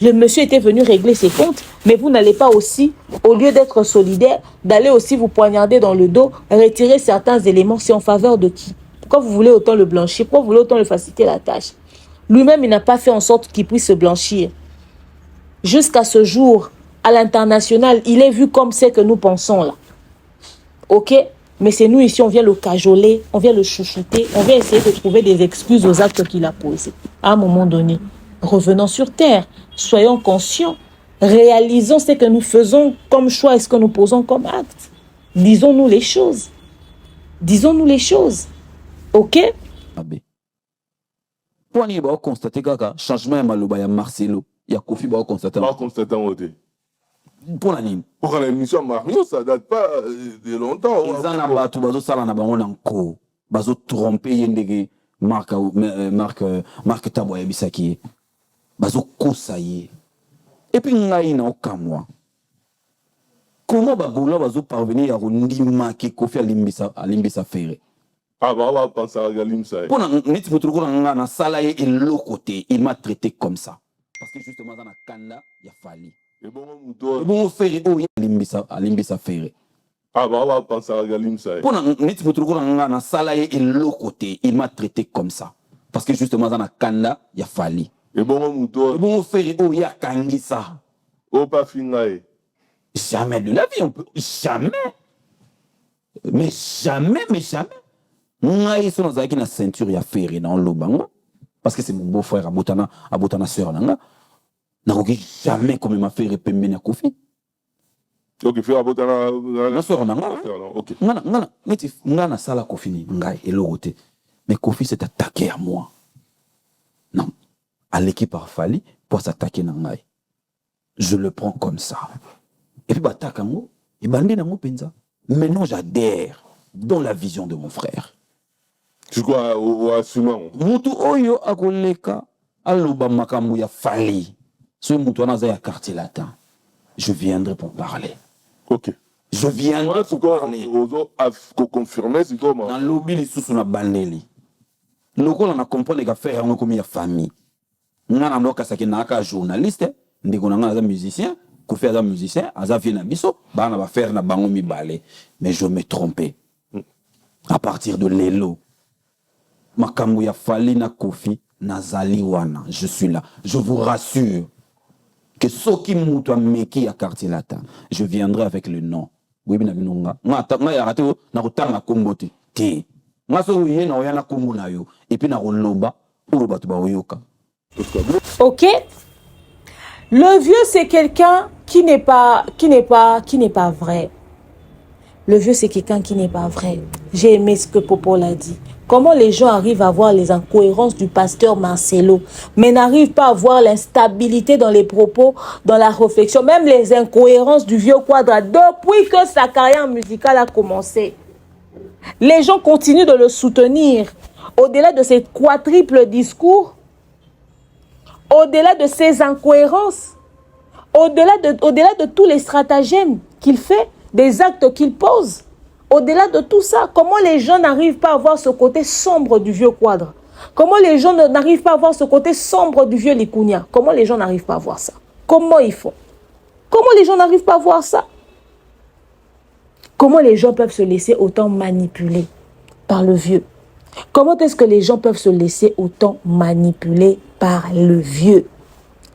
Le monsieur était venu régler ses comptes, mais vous n'allez pas aussi, au lieu d'être solidaire, d'aller aussi vous poignarder dans le dos, retirer certains éléments. C'est en faveur de qui? Pourquoi vous voulez autant le blanchir? Pourquoi vous voulez autant le faciliter la tâche? Lui-même, il n'a pas fait en sorte qu'il puisse se blanchir. jusqu'à ce jour, à l'international, il est vu comme c'est que nous pensons là. Ok? Mais c'est nous ici, on vient le cajoler, on vient le chouchouter, on vient essayer de trouver des excuses aux actes qu'il a posés. À un moment donné, revenons sur terre, soyons conscients, réalisons ce que nous faisons comme choix et ce que nous posons comme acte. Disons-nous les choses. Disons-nous les choses. Ok? Pour nous, on constater que changement est Maloba, il y a Marcelo, il y a Kofi, on constater. Pas constater en côté. Pour l'année. Pour l'émission Mario, ça date pas de longtemps. Ils en ont battu, bazo sala na bango nanko, bazo tromper yendege marque Taboya Bisaki, bazo kosaye. Et puis ngai na okamwa. Comment bagoula bazo parvenir à rondima ki Kofi alimbisa faire? Ah bah on va penser à Galim ça. Pour neti potruko na sala ye l'autre côté, il m'a traité comme ça. Parce que justement dans la kanda, il a fallu. Et bon, bon faire oh alimbisa faire. Ah bah on va penser à Galim ça. Pour neti potruko na sala ye l'autre côté, il m'a traité comme ça. Parce que justement dans la kanda, il a fallu. Et bon faire oh ya kangisa. Oh pas fingaye. Jamais de la vie on peut jamais. Mais jamais. Ngai so nazaki na ceinture ya ferré dans lobanga parce que c'est mon beau-frère abotana sœur nanga. Na koki jamais comme ma ferré pembe na Kofi. OK, faire abotana na sœur nanga. OK. Ngana sala Kofi ni ngai elogote. Mais Kofi s'est attaqué à moi. Non. À l'équipe par Fali pour s'attaquer na ngai. Je le prends comme ça. Et puis batakango, et bandi na mo penza. Maintenant j'adhère dans la vision de mon frère. Tu crois au assumant? Mutu oyo akoleka aloba makambo ya Fali. Ce mutu anaza ya quartier latin. Je viendrai pour parler. OK. Je viendrai pour parler. Pour confirmer c'est comment? Dans lobby les sous na bandeli. Loko na comprendre que faire yango comme ya famille. Ngana ndoka saki na ka journaliste, ndiko na nga za musicien, ko faire za musicien, aza vie na biso, bana ba faire na bango mi balé. Mais je me trompais. À partir de l'élo. Makambo ya Fali na Kofi nazali wana, je suis là. Je vous rassure que soki mutu ameki ya quartier latin, je viendrai avec le nom. Oui bina binonga. Nga ya raté na kotanga kombo te. Te. Nga so yé na oyana kombo na yo et puis na koloba pour batu ba oyoka. Ok? Le vieux c'est quelqu'un qui n'est pas vrai. Le vieux c'est quelqu'un qui n'est pas vrai. J'ai aimé ce que Popo l'a dit. Comment les gens arrivent à voir les incohérences du pasteur Marcelo, mais n'arrivent pas à voir l'instabilité dans les propos, dans la réflexion, même les incohérences du vieux Quadra depuis que sa carrière musicale a commencé. Les gens continuent de le soutenir. Au-delà de ses quadruples discours, au-delà de ses incohérences, au-delà de tous les stratagèmes qu'il fait, des actes qu'il pose. Au-delà de tout ça, comment les gens n'arrivent pas à voir ce côté sombre du vieux Quadra? Comment les gens n'arrivent pas à voir ce côté sombre du vieux Likounia? Comment les gens n'arrivent pas à voir ça? Comment ils font? Comment les gens n'arrivent pas à voir ça? Comment les gens peuvent se laisser autant manipuler par le vieux? Comment est-ce que les gens peuvent se laisser autant manipuler par le vieux?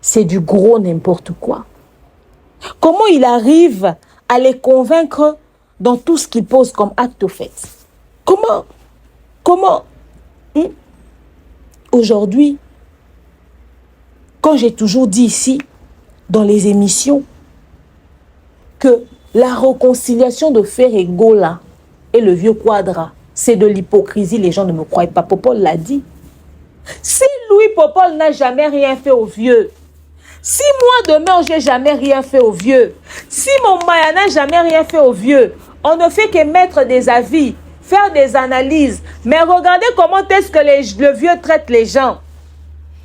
C'est du gros n'importe quoi. Comment il arrive à les convaincre dans tout ce qu'il pose comme acte au fait? Comment aujourd'hui, quand j'ai toujours dit ici, dans les émissions, que la réconciliation de Ferregola et le vieux Quadra, c'est de l'hypocrisie, les gens ne me croient pas. Popol l'a dit. Si Louis Popol n'a jamais rien fait au vieux, si moi demain j'ai jamais rien fait au vieux, si mon Maya n'a jamais rien fait au vieux, on ne fait que mettre des avis, faire des analyses. Mais regardez comment est-ce que le vieux traite les gens.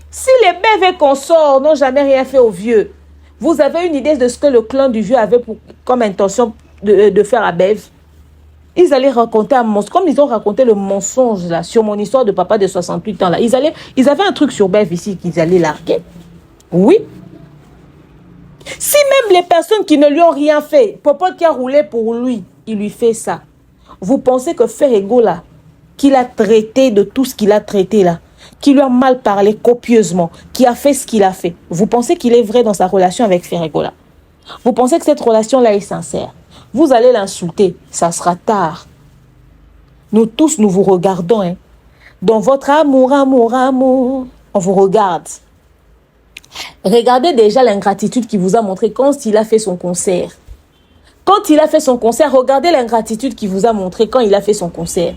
Si les BV consorts n'ont jamais rien fait au vieux, vous avez une idée de ce que le clan du vieux avait comme intention de faire à Bev? Ils allaient raconter un mensonge, comme ils ont raconté le mensonge là, sur mon histoire de papa de 68 ans là. Ils avaient un truc sur Bev ici qu'ils allaient larguer. Oui. Si même les personnes qui ne lui ont rien fait, Popol qui a roulé pour lui, il lui fait ça. Vous pensez que Ferregola, qu'il a traité de tout ce qu'il a traité là, qui lui a mal parlé copieusement, qui a fait ce qu'il a fait, vous pensez qu'il est vrai dans sa relation avec Ferregola? Vous pensez que cette relation-là est sincère? Vous allez l'insulter, ça sera tard. Nous tous, nous vous regardons. Hein. Dans votre amour, amour, amour, on vous regarde. Regardez déjà l'ingratitude qu'il vous a montré quand il a fait son concert. Quand il a fait son concert, regardez l'ingratitude qu'il vous a montré quand il a fait son concert.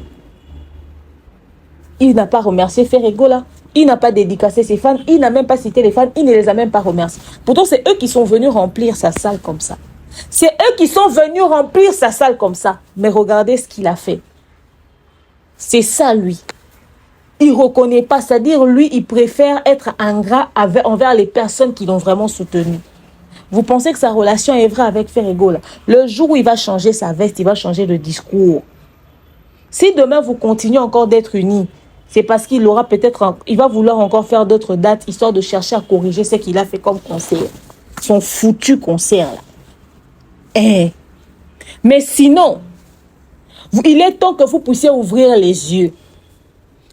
Il n'a pas remercié Ferregola. Il n'a pas dédicacé ses fans. Il n'a même pas cité les fans. Il ne les a même pas remerciés. Pourtant, c'est eux qui sont venus remplir sa salle comme ça. C'est eux qui sont venus remplir sa salle comme ça. Mais regardez ce qu'il a fait. C'est ça, lui. Il ne reconnaît pas. C'est-à-dire, lui, il préfère être ingrat envers les personnes qui l'ont vraiment soutenu. Vous pensez que sa relation est vraie avec Ferregola? Le jour où il va changer sa veste, il va changer de discours. Si demain, vous continuez encore d'être unis, c'est parce qu'il aura peut-être, il va vouloir encore faire d'autres dates, histoire de chercher à corriger ce qu'il a fait comme concert. Son foutu concert, là. Mais sinon, il est temps que vous puissiez ouvrir les yeux.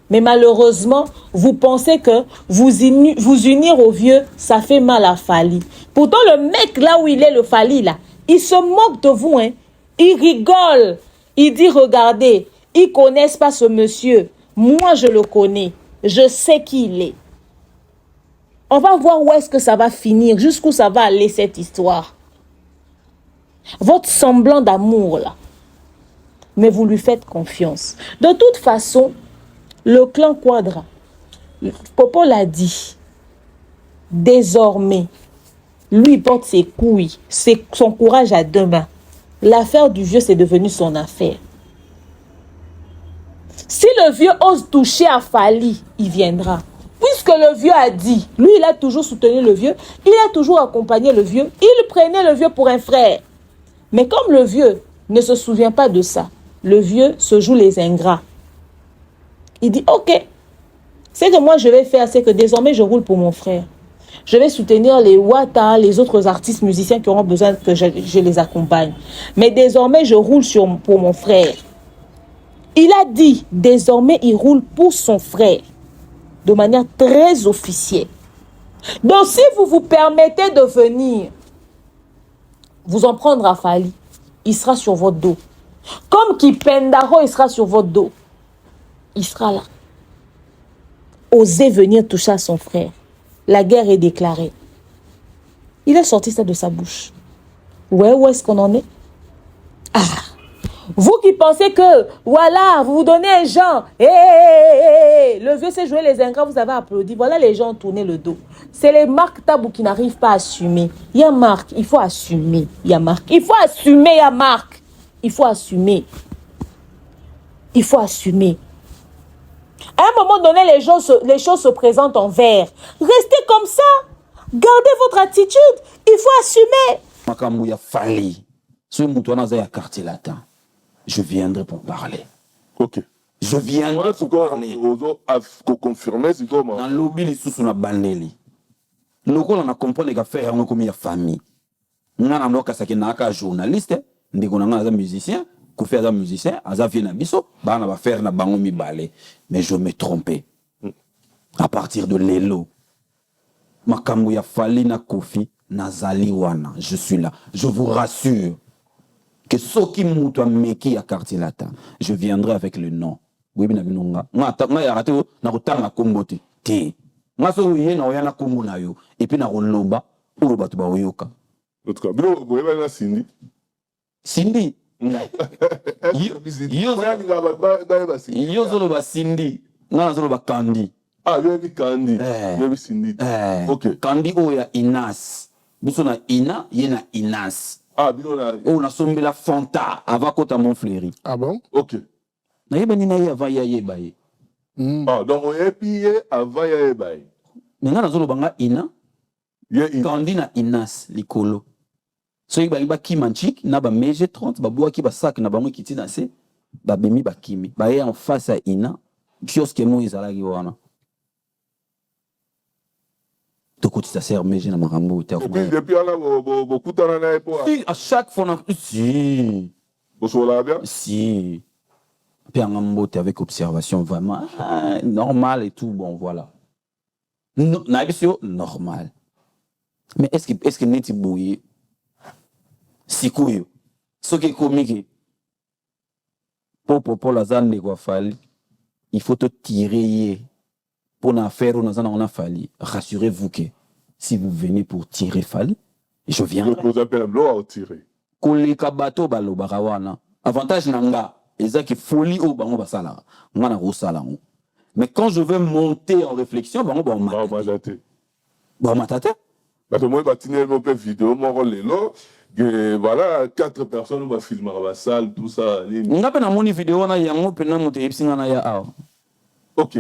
Mais malheureusement, vous pensez que vous unir au vieux, ça fait mal à Fally. Pourtant, le mec là où il est, le Fally là, il se moque de vous. Hein. Il rigole. Il dit, regardez, ils ne connaissent pas ce monsieur. Moi, je le connais. Je sais qui il est. On va voir où est-ce que ça va finir, jusqu'où ça va aller cette histoire. Votre semblant d'amour là. Mais vous lui faites confiance. De toute façon, le clan Quadra, Popo l'a dit, désormais, lui porte ses couilles, son courage à deux mains. L'affaire du vieux, c'est devenu son affaire. Si le vieux ose toucher à Fally, il viendra. Puisque le vieux a dit, lui, il a toujours soutenu le vieux, il a toujours accompagné le vieux, il prenait le vieux pour un frère. Mais comme le vieux ne se souvient pas de ça, le vieux se joue les ingrats. Il dit, ok, ce que moi je vais faire, c'est que désormais je roule pour mon frère. Je vais soutenir les Wata, les autres artistes musiciens qui auront besoin que je les accompagne. Mais désormais je roule pour mon frère. Il a dit, désormais il roule pour son frère. De manière très officielle. Donc si vous vous permettez de venir, vous en prendre à Fally, il sera sur votre dos. Comme Kipendaro, il sera sur votre dos. Il sera là. Osez venir toucher à son frère. La guerre est déclarée. Il a sorti ça de sa bouche. Ouais, où est-ce qu'on en est? Ah! Vous qui pensez que, voilà, vous vous donnez un genre. Le vieux s'est joué les ingrats, vous avez applaudi. Voilà, les gens ont tourné le dos. C'est les Marc Tabou qui n'arrivent pas à assumer. Il y a Marc, il faut assumer. Il y a Marc. Il faut assumer, il y a Marc. Il faut assumer. Il faut assumer. À un moment donné, les choses se présentent en vert. Restez comme ça. Gardez votre attitude. Il faut assumer. Makamouya Fally. Ce mouton a quartier latin. Je viendrai pour parler. Ok. Je viendrai pour parler. Pour confirmer, c'est comment? Dans le lobby, les sous na bandeli. Nous, on a compris les affaires comme une famille. Nous avons un journaliste, nous avons un musicien, nous avons un musicien, nous avons un biso, nous avons faire na bango mi balé. Mais je me trompais. À partir de l'élo, Makamouya Fally na Kofi, Nazali wana. Je suis là. Je vous rassure. Que ce qui m'a meki à quartier latin, je viendrai avec le nom. Oui, bien binonga. Nga yarate na kutanga kombote. Te. Nga so yé na oyana kombo na yo. Et puis na loba pour batu ba oyoka. En tout cas, bilo boye na Cindy. Cindy. Yo zolo ba Cindy. Nga zolo ba Candy. Ah, yo bi Candy. Yo bi Cindy. OK. Candy oya Inas. Biso na Ina, yé na Inas. Ah, bilo na. On a sommé la Fanta avant kota Montfleury. Ah bon? OK. Na yé bani na yé avant yé baye. Ah, donc on est pillé avant yé baye. Mais nga na zolo banga Ina. Candy na Inas likolo. So yé ba kimanchik na ba meje 30 ba boa ki ba sac na ba mo kiti na se ba bemi ba kimi. Ba yé en face à Ina. Kiosque mo izalaki wana. Ça sert mais j'ai na marambo depuis on a beaucoup de temps à chaque fois si bien si Puis en mbote avec observation vraiment normal et tout, bon voilà. Normal. Mais est-ce que neti bouillé sikuyo ce qui est comique pour la zone de quoi fali il faut te tirer pour na faire on a fallu rassurez-vous que si vous venez pour tirer fali je viens vous appelle l'eau à tirer koleka bato balo barawana avantage nanga ezaki folie au bango basala ngana ko sala. Mais quand je veux monter en réflexion bango ba matate ba matate parce que moi bâtiner mon peu vidéo mon lelo que voilà 4 personnes va filmer la salle tout ça nga pe na moni vidéo na yango pe na moto yipsinga na ya awa. OK.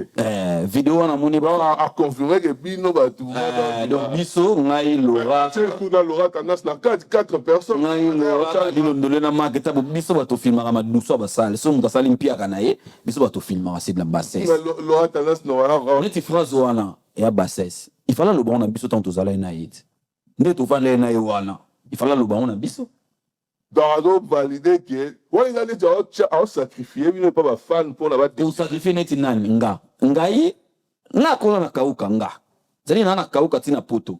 Vidéo na moni ba a confirmer que bino ba tout donc biso ngai Laura c'est tout dans Laura tendance na 4 personnes ngai Laura dilo ndole na market ba biso ba to filmer ma duso ba salle so muta sali mpia kana ye biso ba to filmer c'est de la bassesse Laura tendance no on est phrase wana ya bassesse il fallait le bon na biso tant tozala na yit nde to fallait na wana il fallait le bon na biso donc valider que on a dit à sacrifier mais pas fan pour la battre ou sacrifier neti nani ngai na ko na kauka nga zali na kauka tina poto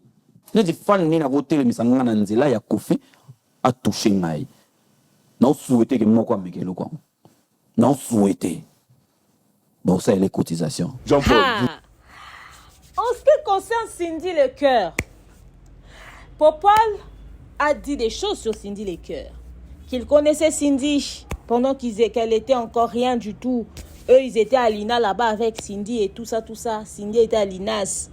neti fan ni na hôtel misanga na nzela ya kofi a toucher ngai na souhaiter que moko amekelo kwa na souhaiter bon ça les cotisations Jean-Paul en ce qui concerne Cindy Le Cœur, Popol a dit des choses sur Cindy Le Cœur. Qu'il connaissait Cindy pendant qu'elle était encore rien du tout. Eux, ils étaient à Lina là-bas avec Cindy et tout ça. Cindy était à Linas.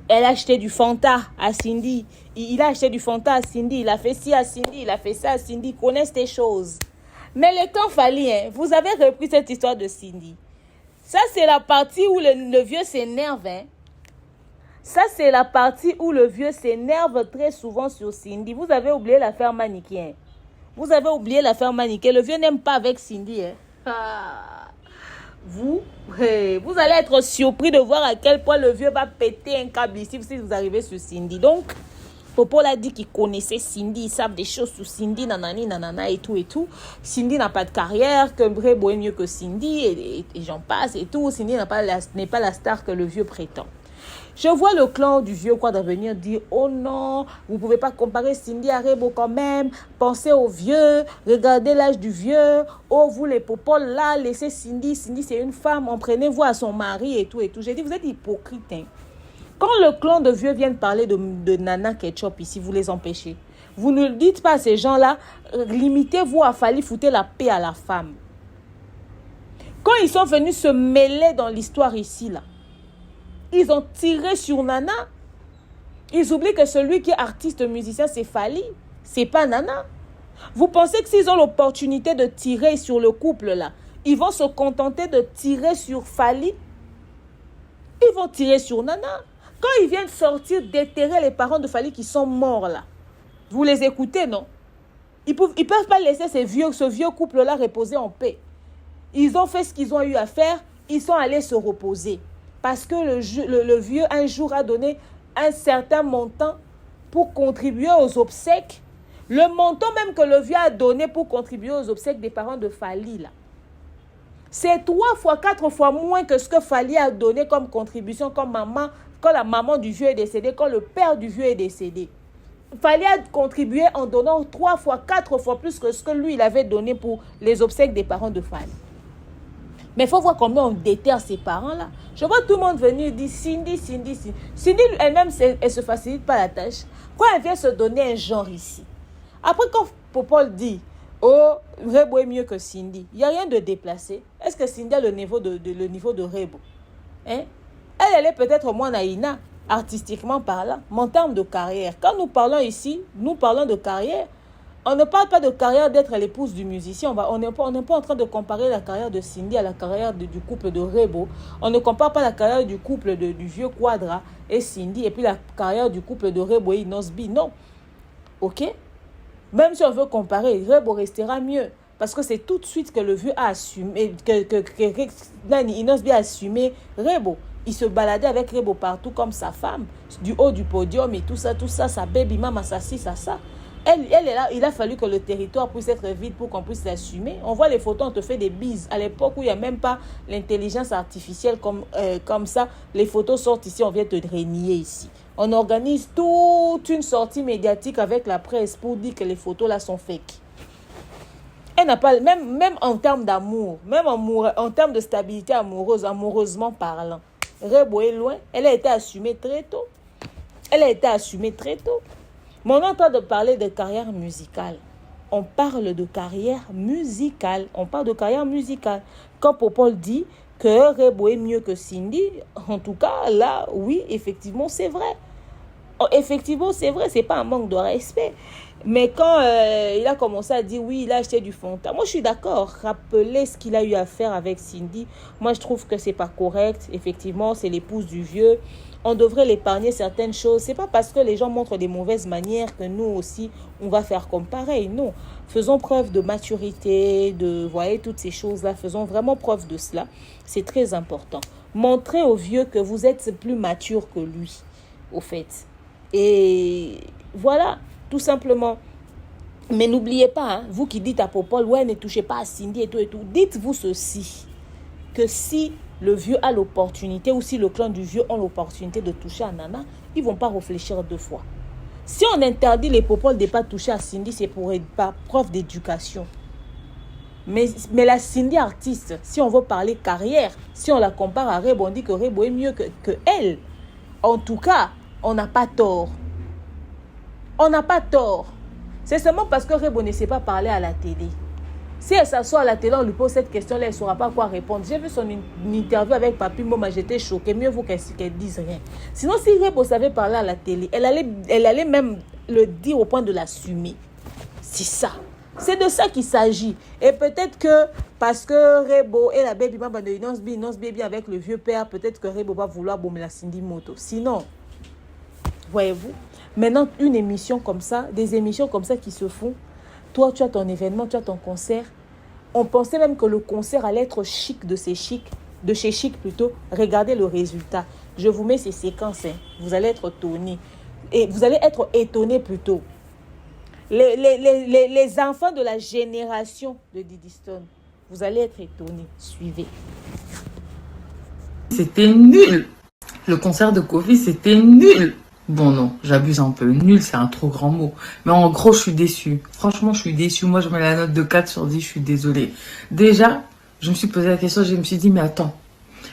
Elle a acheté du Fanta à Cindy. Il a acheté du Fanta à Cindy. Il a fait ci à Cindy. Il a fait ça à Cindy. Ils connaissent des choses. Mais le temps fallait, vous avez repris cette histoire de Cindy. Ça, c'est la partie où le vieux s'énerve. Ça, c'est la partie où le vieux s'énerve très souvent sur Cindy. Vous avez oublié l'affaire Maniquet. Vous avez oublié l'affaire Maniquet. Le vieux n'aime pas avec Cindy. Vous allez être surpris de voir à quel point le vieux va péter un câble ici si vous arrivez sur Cindy. Donc, Popol a dit qu'il connaissait Cindy. Ils savent des choses sur Cindy, nanani, nanana et tout. Cindy n'a pas de carrière, que Rébo est mieux que Cindy et j'en passe et tout. Cindy n'est pas la star que le vieux prétend. Je vois le clan du vieux Quadra venir dire « Oh non, vous ne pouvez pas comparer Cindy à Rébo quand même. Pensez au vieux, regardez l'âge du vieux. Oh, vous les Popol là, laissez Cindy. Cindy, c'est une femme, en prenez-vous à son mari et tout. » J'ai dit « Vous êtes hypocrite. Hein. » Quand le clan de vieux vient parler de Nana Ketchup ici, vous les empêchez. Vous ne dites pas à ces gens-là, limitez-vous à Fali, foutez la paix à la femme. Quand ils sont venus se mêler dans l'histoire ici, là, ils ont tiré sur Nana. Ils oublient que celui qui est artiste musicien, c'est Fali. C'est pas Nana. Vous pensez que s'ils ont l'opportunité de tirer sur le couple là, ils vont se contenter de tirer sur Fali? Ils vont tirer sur Nana. Quand ils viennent sortir, déterrer les parents de Fali qui sont morts là, vous les écoutez, non? Ils peuvent pas laisser ce vieux couple là reposer en paix. Ils ont fait ce qu'ils ont eu à faire. Ils sont allés se reposer. Parce que le vieux, un jour, a donné un certain montant pour contribuer aux obsèques. Le montant même que le vieux a donné pour contribuer aux obsèques des parents de Fali, là. C'est 3 fois, 4 fois moins que ce que Fali a donné comme contribution quand la maman du vieux est décédée, quand le père du vieux est décédé. Fali a contribué en donnant 3 fois, 4 fois plus que ce que lui, il avait donné pour les obsèques des parents de Fali. Mais il faut voir combien on déterre ces parents-là. Je vois tout le monde venir dire Cindy. Cindy elle-même, elle ne se facilite pas la tâche. Quand elle vient se donner un genre ici. Après, quand Popol dit oh, Rébo est mieux que Cindy, il n'y a rien de déplacé. Est-ce que Cindy a le niveau de Rébo? Hein? Elle est peut-être moins naïna, artistiquement parlant, mais en termes de carrière. Quand nous parlons ici, nous parlons de carrière. On ne parle pas de carrière d'être l'épouse du musicien. On n'est pas en train de comparer la carrière de Cindy à la carrière du couple de Rébo. On ne compare pas la carrière du couple du vieux Quadra et Cindy et puis la carrière du couple de Rébo et Inosbi. Non. Ok? Même si on veut comparer, Rébo restera mieux. Parce que c'est tout de suite que le vieux a assumé, Inosbi a assumé Rébo. Il se baladait avec Rébo partout comme sa femme, du haut du podium et tout ça, sa baby mama, ça. elle est là, il a fallu que le territoire puisse être vide pour qu'on puisse l'assumer. On voit les photos, on te fait des bises. À l'époque où il n'y a même pas l'intelligence artificielle comme ça, les photos sortent ici, on vient te renier ici. On organise toute une sortie médiatique avec la presse pour dire que les photos là sont fake. Elle n'a pas, même en termes d'amour, même en termes de stabilité amoureuse, amoureusement parlant, Rebo est loin, elle a été assumée très tôt. Elle a été assumée très tôt. Mais on est en train de parler de carrière musicale. On parle de carrière musicale. On parle de carrière musicale. Quand Popol dit que Rebo est mieux que Cindy, en tout cas, là, oui, effectivement, c'est vrai. Effectivement, c'est vrai, c'est pas un manque de respect. Mais quand il a commencé à dire oui, il a acheté du fond de teint. Moi, je suis d'accord. Rappeler ce qu'il a eu à faire avec Cindy, moi, je trouve que c'est pas correct. Effectivement, c'est l'épouse du vieux. On devrait l'épargner certaines choses. C'est pas parce que les gens montrent des mauvaises manières que nous aussi, on va faire comme pareil. Non. Faisons preuve de maturité, voyez, toutes ces choses-là. Faisons vraiment preuve de cela. C'est très important. Montrez au vieux que vous êtes plus mature que lui, au fait. Et voilà, tout simplement. Mais n'oubliez pas, hein, vous qui dites à Popol, ouais, ne touchez pas à Cindy et tout, dites-vous ceci, que si le vieux a l'opportunité, ou si le clan du vieux a l'opportunité de toucher à Nana, ils ne vont pas réfléchir deux fois. Si on interdit les Popol de ne pas toucher à Cindy, c'est pour par preuve d'éducation. Mais la Cindy artiste, si on veut parler carrière, si on la compare à Rebo, on dit que Rebo est mieux que elle. En tout cas, on n'a pas tort. On n'a pas tort. C'est seulement parce que Rebo ne sait pas parler à la télé. Si elle s'assoit à la télé, on lui pose cette question-là, elle ne saura pas quoi répondre. J'ai vu son interview avec Papi Mboma, j'étais choquée. Mieux vaut qu'elle dise rien. Sinon, si Rebo savait parler à la télé, elle allait même le dire au point de l'assumer. C'est ça. C'est de ça qu'il s'agit. Et peut-être que parce que Rebo et la baby mama de Inons bien avec le vieux père, peut-être que Rebo va vouloir bomber la Cindy Moto. Sinon, voyez-vous, maintenant une émission comme ça, des émissions comme ça qui se font, toi tu as ton événement, tu as ton concert. On pensait même que le concert allait être chic de chez chic plutôt. Regardez le résultat. Je vous mets ces séquences, hein. Vous allez être étonnés. Et vous allez être étonnés plutôt. Les enfants de la génération de Diddy Stone, vous allez être étonnés. Suivez. C'était nul. Le concert de Kofi, c'était nul. Bon, non, j'abuse un peu. Nul, c'est un trop grand mot. Mais en gros, je suis déçue. Franchement, je suis déçue. Moi, je mets la note de 4 sur 10. Je suis désolée. Déjà, je me suis posé la question. Je me suis dit, mais attends.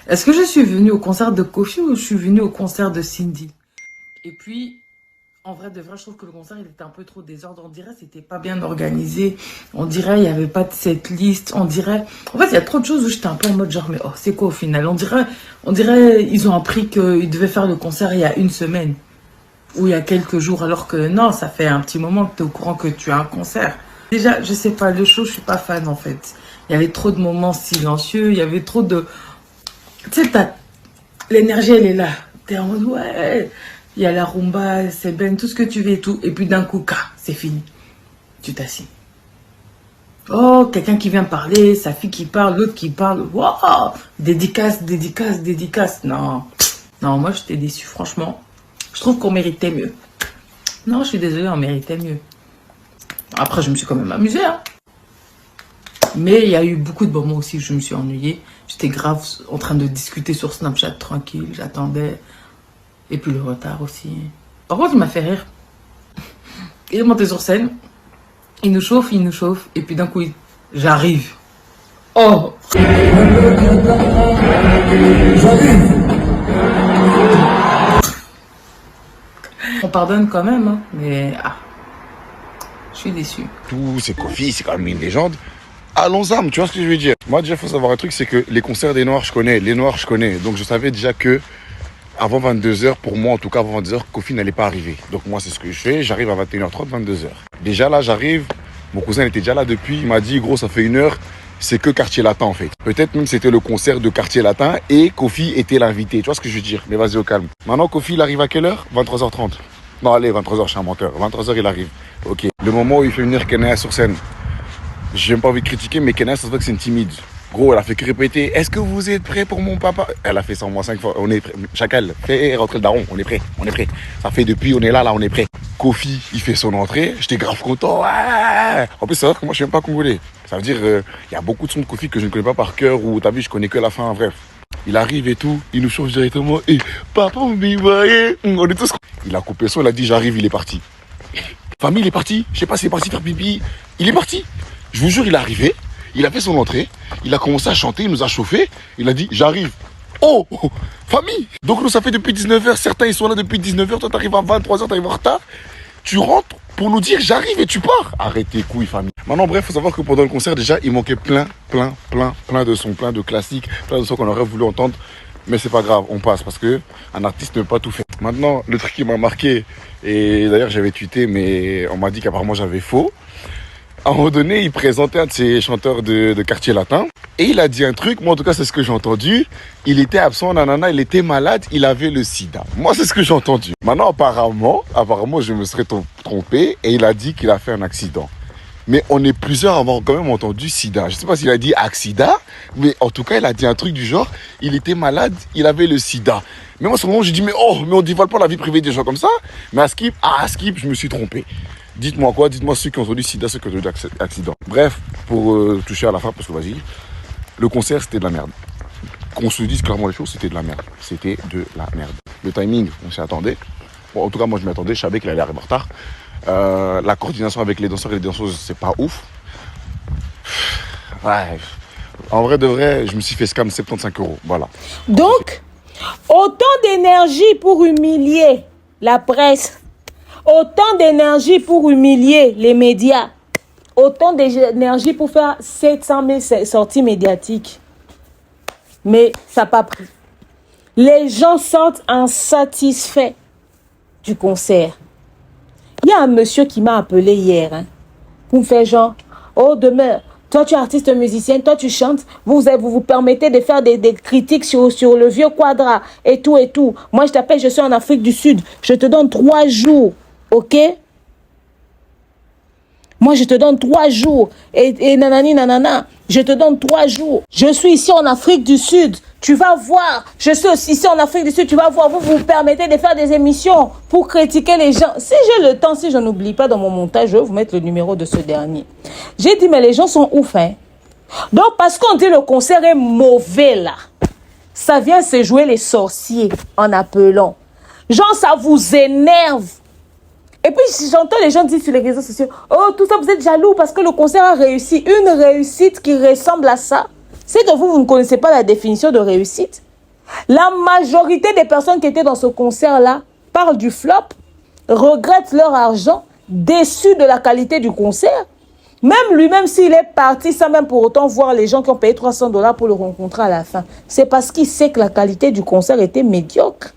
Est-ce que je suis venue au concert de Kofi ou je suis venue au concert de Cindy? Et puis, en vrai, de vrai, je trouve que le concert, il était un peu trop désordre. On dirait que c'était pas bien organisé. On dirait il n'y avait pas de cette liste. On dirait... En fait, il y a trop de choses où j'étais un peu en mode genre, mais oh, c'est quoi au final? On dirait ils ont appris qu'ils devaient faire le concert il y a une semaine. Ou il y a quelques jours, alors que non, ça fait un petit moment que tu es au courant que tu as un concert. Déjà, je sais pas, le show, je suis pas fan en fait. Il y avait trop de moments silencieux, il y avait trop de... Tu sais, l'énergie, elle est là. T'es en mode, ouais, il y a la rumba, c'est ben, tout ce que tu veux et tout. Et puis d'un coup, c'est fini. Tu t'assis. Oh, quelqu'un qui vient parler, sa fille qui parle, l'autre qui parle. Wow, dédicace. Non, moi, j'étais déçue, franchement. Je trouve qu'on méritait mieux. Non, je suis désolée, on méritait mieux. Après, je me suis quand même amusée, hein. Mais il y a eu beaucoup de moments aussi où je me suis ennuyée. J'étais grave en train de discuter sur Snapchat tranquille, j'attendais. Et puis le retard aussi. Par contre, il m'a fait rire. Il est monté sur scène. Il nous chauffe. Et puis d'un coup, j'arrive. Oh! On pardonne quand même, hein, mais je suis déçu. Tout, c'est Kofi, c'est quand même une légende. Allons-y, tu vois ce que je veux dire. Moi, déjà, il faut savoir un truc, c'est que les concerts des Noirs, je connais. Les Noirs, je connais. Donc, je savais déjà que avant 22h, pour moi, en tout cas, avant 22h, Kofi n'allait pas arriver. Donc, moi, c'est ce que je fais. J'arrive à 21h30, 22h. Déjà, là, j'arrive. Mon cousin était déjà là depuis. Il m'a dit, gros, ça fait 1 heure. C'est que Quartier Latin, en fait. Peut-être même c'était le concert de Quartier Latin et Kofi était l'invité. Tu vois ce que je veux dire? Mais vas-y, au calme. Maintenant, Kofi, il arrive à quelle heure? 23h30. Non, allez, 23h, je suis un menteur. 23h, il arrive. Ok. Le moment où il fait venir Kenya sur scène. J'ai même pas envie de critiquer, mais Kenya, ça se voit que c'est une timide. Gros, elle a fait que répéter. Est-ce que vous êtes prêts pour mon papa? Elle a fait ça au moins 5 fois. On est prêts. Chacal, fais rentrer le daron. On est prêts. On est prêts. Ça fait depuis, on est là, on est prêts. Kofi, il fait son entrée. J'étais grave content. Ouais. En plus, c'est vrai que moi, je suis même pas congolais. Ça veut dire, il y a beaucoup de sons de Kofi que je ne connais pas par cœur ou t'as vu, je connais que la fin. Bref. Il arrive et tout. Il nous change directement. Et papa, on est tous. Il a coupé son, il a dit, j'arrive, il est parti. Famille, il est parti. Je sais pas s'il est parti faire pipi. Il est parti. Je vous jure, il est arrivé. Il a fait son entrée, il a commencé à chanter, il nous a chauffé, il a dit j'arrive. Oh, famille. Donc nous ça fait depuis 19h, certains ils sont là depuis 19h, toi t'arrives à 23h, t'arrives en retard. Tu rentres pour nous dire j'arrive et tu pars. Arrête tes couilles famille. Maintenant bref, faut savoir que pendant le concert déjà il manquait plein de sons, plein de classiques, plein de sons qu'on aurait voulu entendre. Mais c'est pas grave, on passe parce que un artiste ne peut pas tout faire. Maintenant, le truc qui m'a marqué, et d'ailleurs j'avais tweeté mais on m'a dit qu'apparemment j'avais faux. À un moment donné, il présentait un de ses chanteurs de quartier latin et il a dit un truc, moi en tout cas c'est ce que j'ai entendu, il était absent, nanana, il était malade, il avait le sida. Moi c'est ce que j'ai entendu. Maintenant apparemment je me serais trompé et il a dit qu'il a fait un accident. Mais on est plusieurs à avoir quand même entendu sida. Je sais pas s'il a dit accident, mais en tout cas il a dit un truc du genre, il était malade, il avait le sida. Mais moi, à ce moment, j'ai dit, mais on dévoile pas la vie privée des gens comme ça. Mais à Skip, je me suis trompé. Dites-moi quoi? Dites-moi ceux qui ont entendu sida, ceux qui ont entendu accident. Bref, pour toucher à la fin, parce que vas-y, le concert, c'était de la merde. Qu'on se dise clairement les choses, c'était de la merde. C'était de la merde. Le timing, on s'y attendait. Bon, en tout cas, moi, je m'y attendais. Je savais qu'il allait arriver en retard. La coordination avec les danseurs et les danseuses, c'est pas ouf. Ouais. En vrai de vrai, je me suis fait scam 75 €. Voilà. Donc, autant d'énergie pour humilier la presse, autant d'énergie pour humilier les médias, autant d'énergie pour faire 700 000 sorties médiatiques. Mais ça n'a pas pris. Les gens sortent insatisfaits du concert. Il y a un monsieur qui m'a appelé hier pour me faire genre, oh demain, toi tu es artiste musicienne, toi tu chantes, vous permettez de faire des critiques sur le vieux Quadra et tout et tout. Moi je t'appelle, je suis en Afrique du Sud, je te donne 3 jours, ok? Moi je te donne 3 jours et nanani nanana, je te donne 3 jours. Je suis ici en Afrique du Sud, tu vas voir, je suis aussi ici en Afrique du Sud, tu vas voir, vous permettez de faire des émissions pour critiquer les gens. Si j'ai le temps, si je n'oublie pas dans mon montage, je vais vous mettre le numéro de ce dernier. J'ai dit, mais les gens sont ouf, hein. Donc, parce qu'on dit le concert est mauvais, là, ça vient se jouer les sorciers en appelant. Genre, ça vous énerve. Et puis, j'entends les gens dire sur les réseaux sociaux, oh, tout ça, vous êtes jaloux parce que le concert a réussi. Une réussite qui ressemble à ça, c'est que vous ne connaissez pas la définition de réussite. La majorité des personnes qui étaient dans ce concert-là parlent du flop, regrettent leur argent, déçus de la qualité du concert. Même lui-même, s'il est parti sans même pour autant voir les gens qui ont payé 300 $ pour le rencontrer à la fin, c'est parce qu'il sait que la qualité du concert était médiocre.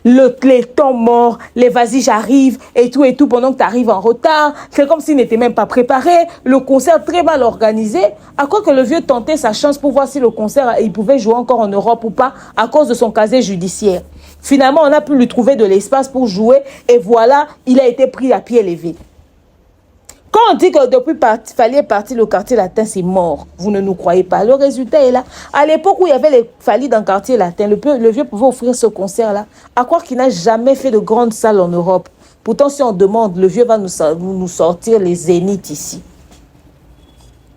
Les temps morts, les vas-y j'arrive et tout pendant que tu arrives en retard, c'est comme s'il n'était même pas préparé, le concert très mal organisé. À quoi que le vieux tentait sa chance pour voir si le concert il pouvait jouer encore en Europe ou pas à cause de son casier judiciaire. Finalement on a pu lui trouver de l'espace pour jouer et voilà, il a été pris à pied levé. Quand on dit que depuis Fally est parti, le quartier latin, c'est mort. Vous ne nous croyez pas. Le résultat est là. À l'époque où il y avait les Fally dans le quartier latin, le vieux pouvait offrir ce concert-là. À croire qu'il n'a jamais fait de grande salle en Europe. Pourtant, si on demande, le vieux va nous sortir les zéniths ici.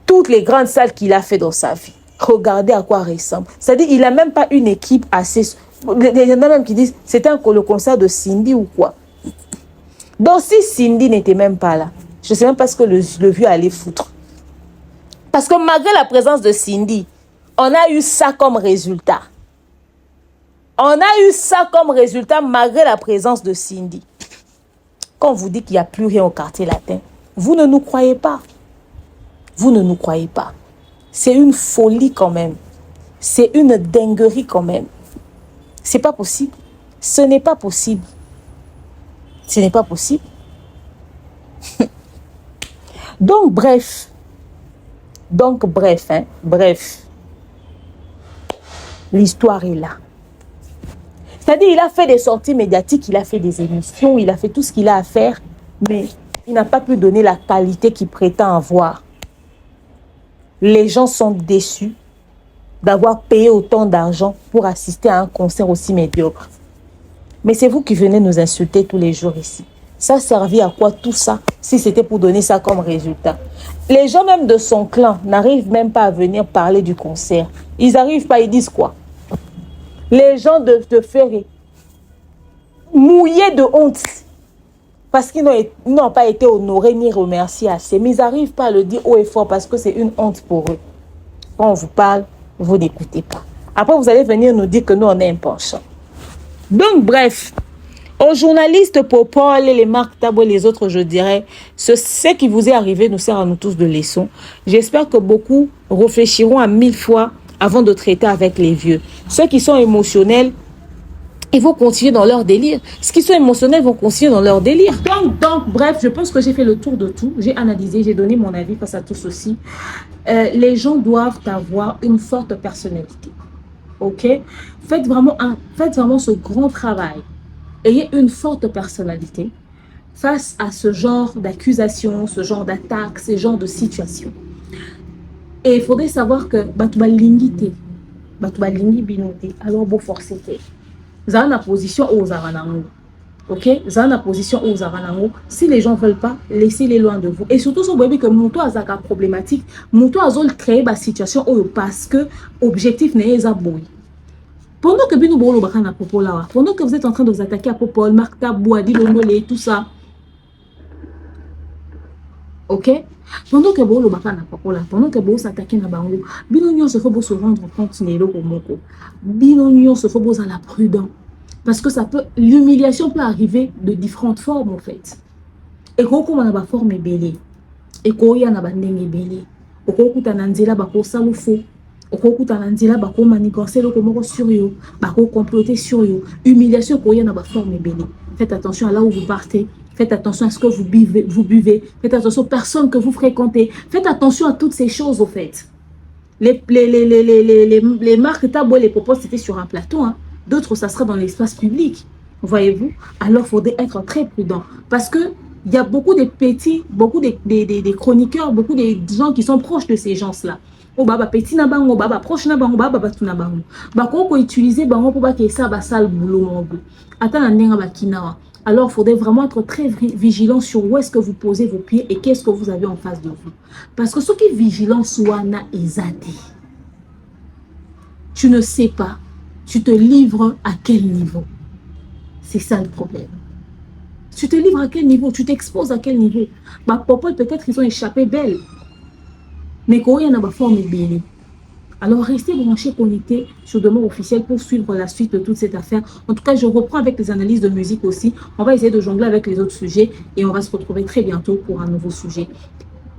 Toutes les grandes salles qu'il a fait dans sa vie. Regardez à quoi ressemble. C'est-à-dire qu'il n'a même pas une équipe assez... Il y en a même qui disent, c'était le concert de Cindy ou quoi. Donc si Cindy n'était même pas là, je ne sais même pas ce que le vieux allait foutre. Parce que malgré la présence de Cindy, on a eu ça comme résultat. On a eu ça comme résultat malgré la présence de Cindy. Quand on vous dit qu'il n'y a plus rien au quartier latin, vous ne nous croyez pas. Vous ne nous croyez pas. C'est une folie quand même. C'est une dinguerie quand même. C'est pas possible. Ce n'est pas possible. Ce n'est pas possible. Donc, bref. Bref. L'histoire est là. C'est-à-dire, il a fait des sorties médiatiques, il a fait des émissions, il a fait tout ce qu'il a à faire, mais il n'a pas pu donner la qualité qu'il prétend avoir. Les gens sont déçus, d'avoir payé autant d'argent pour assister à un concert aussi médiocre. Mais c'est vous qui venez nous insulter tous les jours ici. Ça servit à quoi tout ça si c'était pour donner ça comme résultat? Les gens même de son clan n'arrivent même pas à venir parler du concert. Ils n'arrivent pas, ils disent quoi? Les gens de Ferré, mouillés de honte, parce qu'ils n'ont pas été honorés ni remerciés assez. Mais ils n'arrivent pas à le dire haut et fort parce que c'est une honte pour eux. Quand on vous parle, vous n'écoutez pas. Après, vous allez venir nous dire que nous, on est un penchant. Donc, bref, aux journalistes Popol et les Marc Tabo et les autres, je dirais, ce qui vous est arrivé nous sert à nous tous de leçon. J'espère que beaucoup réfléchiront à 1000 fois avant de traiter avec les vieux. Ceux qui sont émotionnels, ils vont continuer dans leur délire. Ceux qui sont émotionnels vont continuer dans leur délire. Donc, bref, je pense que j'ai fait le tour de tout. J'ai analysé, j'ai donné mon avis face à tout ceci. Les gens doivent avoir une forte personnalité. Ok? Faites vraiment ce grand travail. Ayez une forte personnalité face à ce genre d'accusations, ce genre d'attaques, ce genre de situations. Et il faudrait savoir que Batouba Lingite, Batouba Lingi Binote, alors beau forcer. Vous avez la position aux Aranango. Ok? Vous avez la position aux Aranango. Si les gens ne veulent pas, laissez-les loin de vous. Et surtout, si vous voyez que Mouto a une problématique, Mouto a créé une situation parce que l'objectif n'est pas bon. Pendant que pendant que vous êtes en train de vous attaquer à Popol, Marc Tabou, Adi Longolé, tout ça, ok? Pendant que vous s'attaquez à Bango, Binonion se faut se rendre compte Binonion se faut à la prudence. Parce que l'humiliation peut arriver de différentes formes en fait. Et quand on a une forme belée, et quand on a une bandenge belée, et quand on a une nzela bako salufo, okokuta na nzela bako manigancer le komoko sur yo, bako comploter sur yo, humiliation ko ya na ba forme belé. Faites attention à là où vous partez, faites attention à ce que vous buvez, faites attention aux personnes que vous fréquentez, faites attention à toutes ces choses au fait. Les marques Tabo et les propos c'était sur un plateau, hein. D'autres ça sera dans l'espace public. Voyez-vous? Alors il faudrait être très prudent parce que il y a beaucoup de petits, beaucoup des chroniqueurs, beaucoup de gens qui sont proches de ces gens-là. Oh baba petit na bango baba proche na bango baba batu na bango bako ko utiliser bango pour ba ke ça ba sale boulot mongo ata na ndenga ba kinawa. Alors il faudrait vraiment être très vigilant sur où est-ce que vous posez vos pieds et qu'est-ce que vous avez en face de vous, parce que ce qui est vigilant soit na ezadi, tu ne sais pas tu te livres à quel niveau. C'est ça le problème. Tu te livres à quel niveau, tu t'exposes à quel niveau. Bah Popol peut-être ils ont échappé belle. Mais quand il y a une forme bien. Alors restez branchés, connectés sur Demande Officielle pour suivre la suite de toute cette affaire. En tout cas, je reprends avec les analyses de musique aussi. On va essayer de jongler avec les autres sujets et on va se retrouver très bientôt pour un nouveau sujet.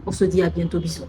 On se dit à bientôt, bisous.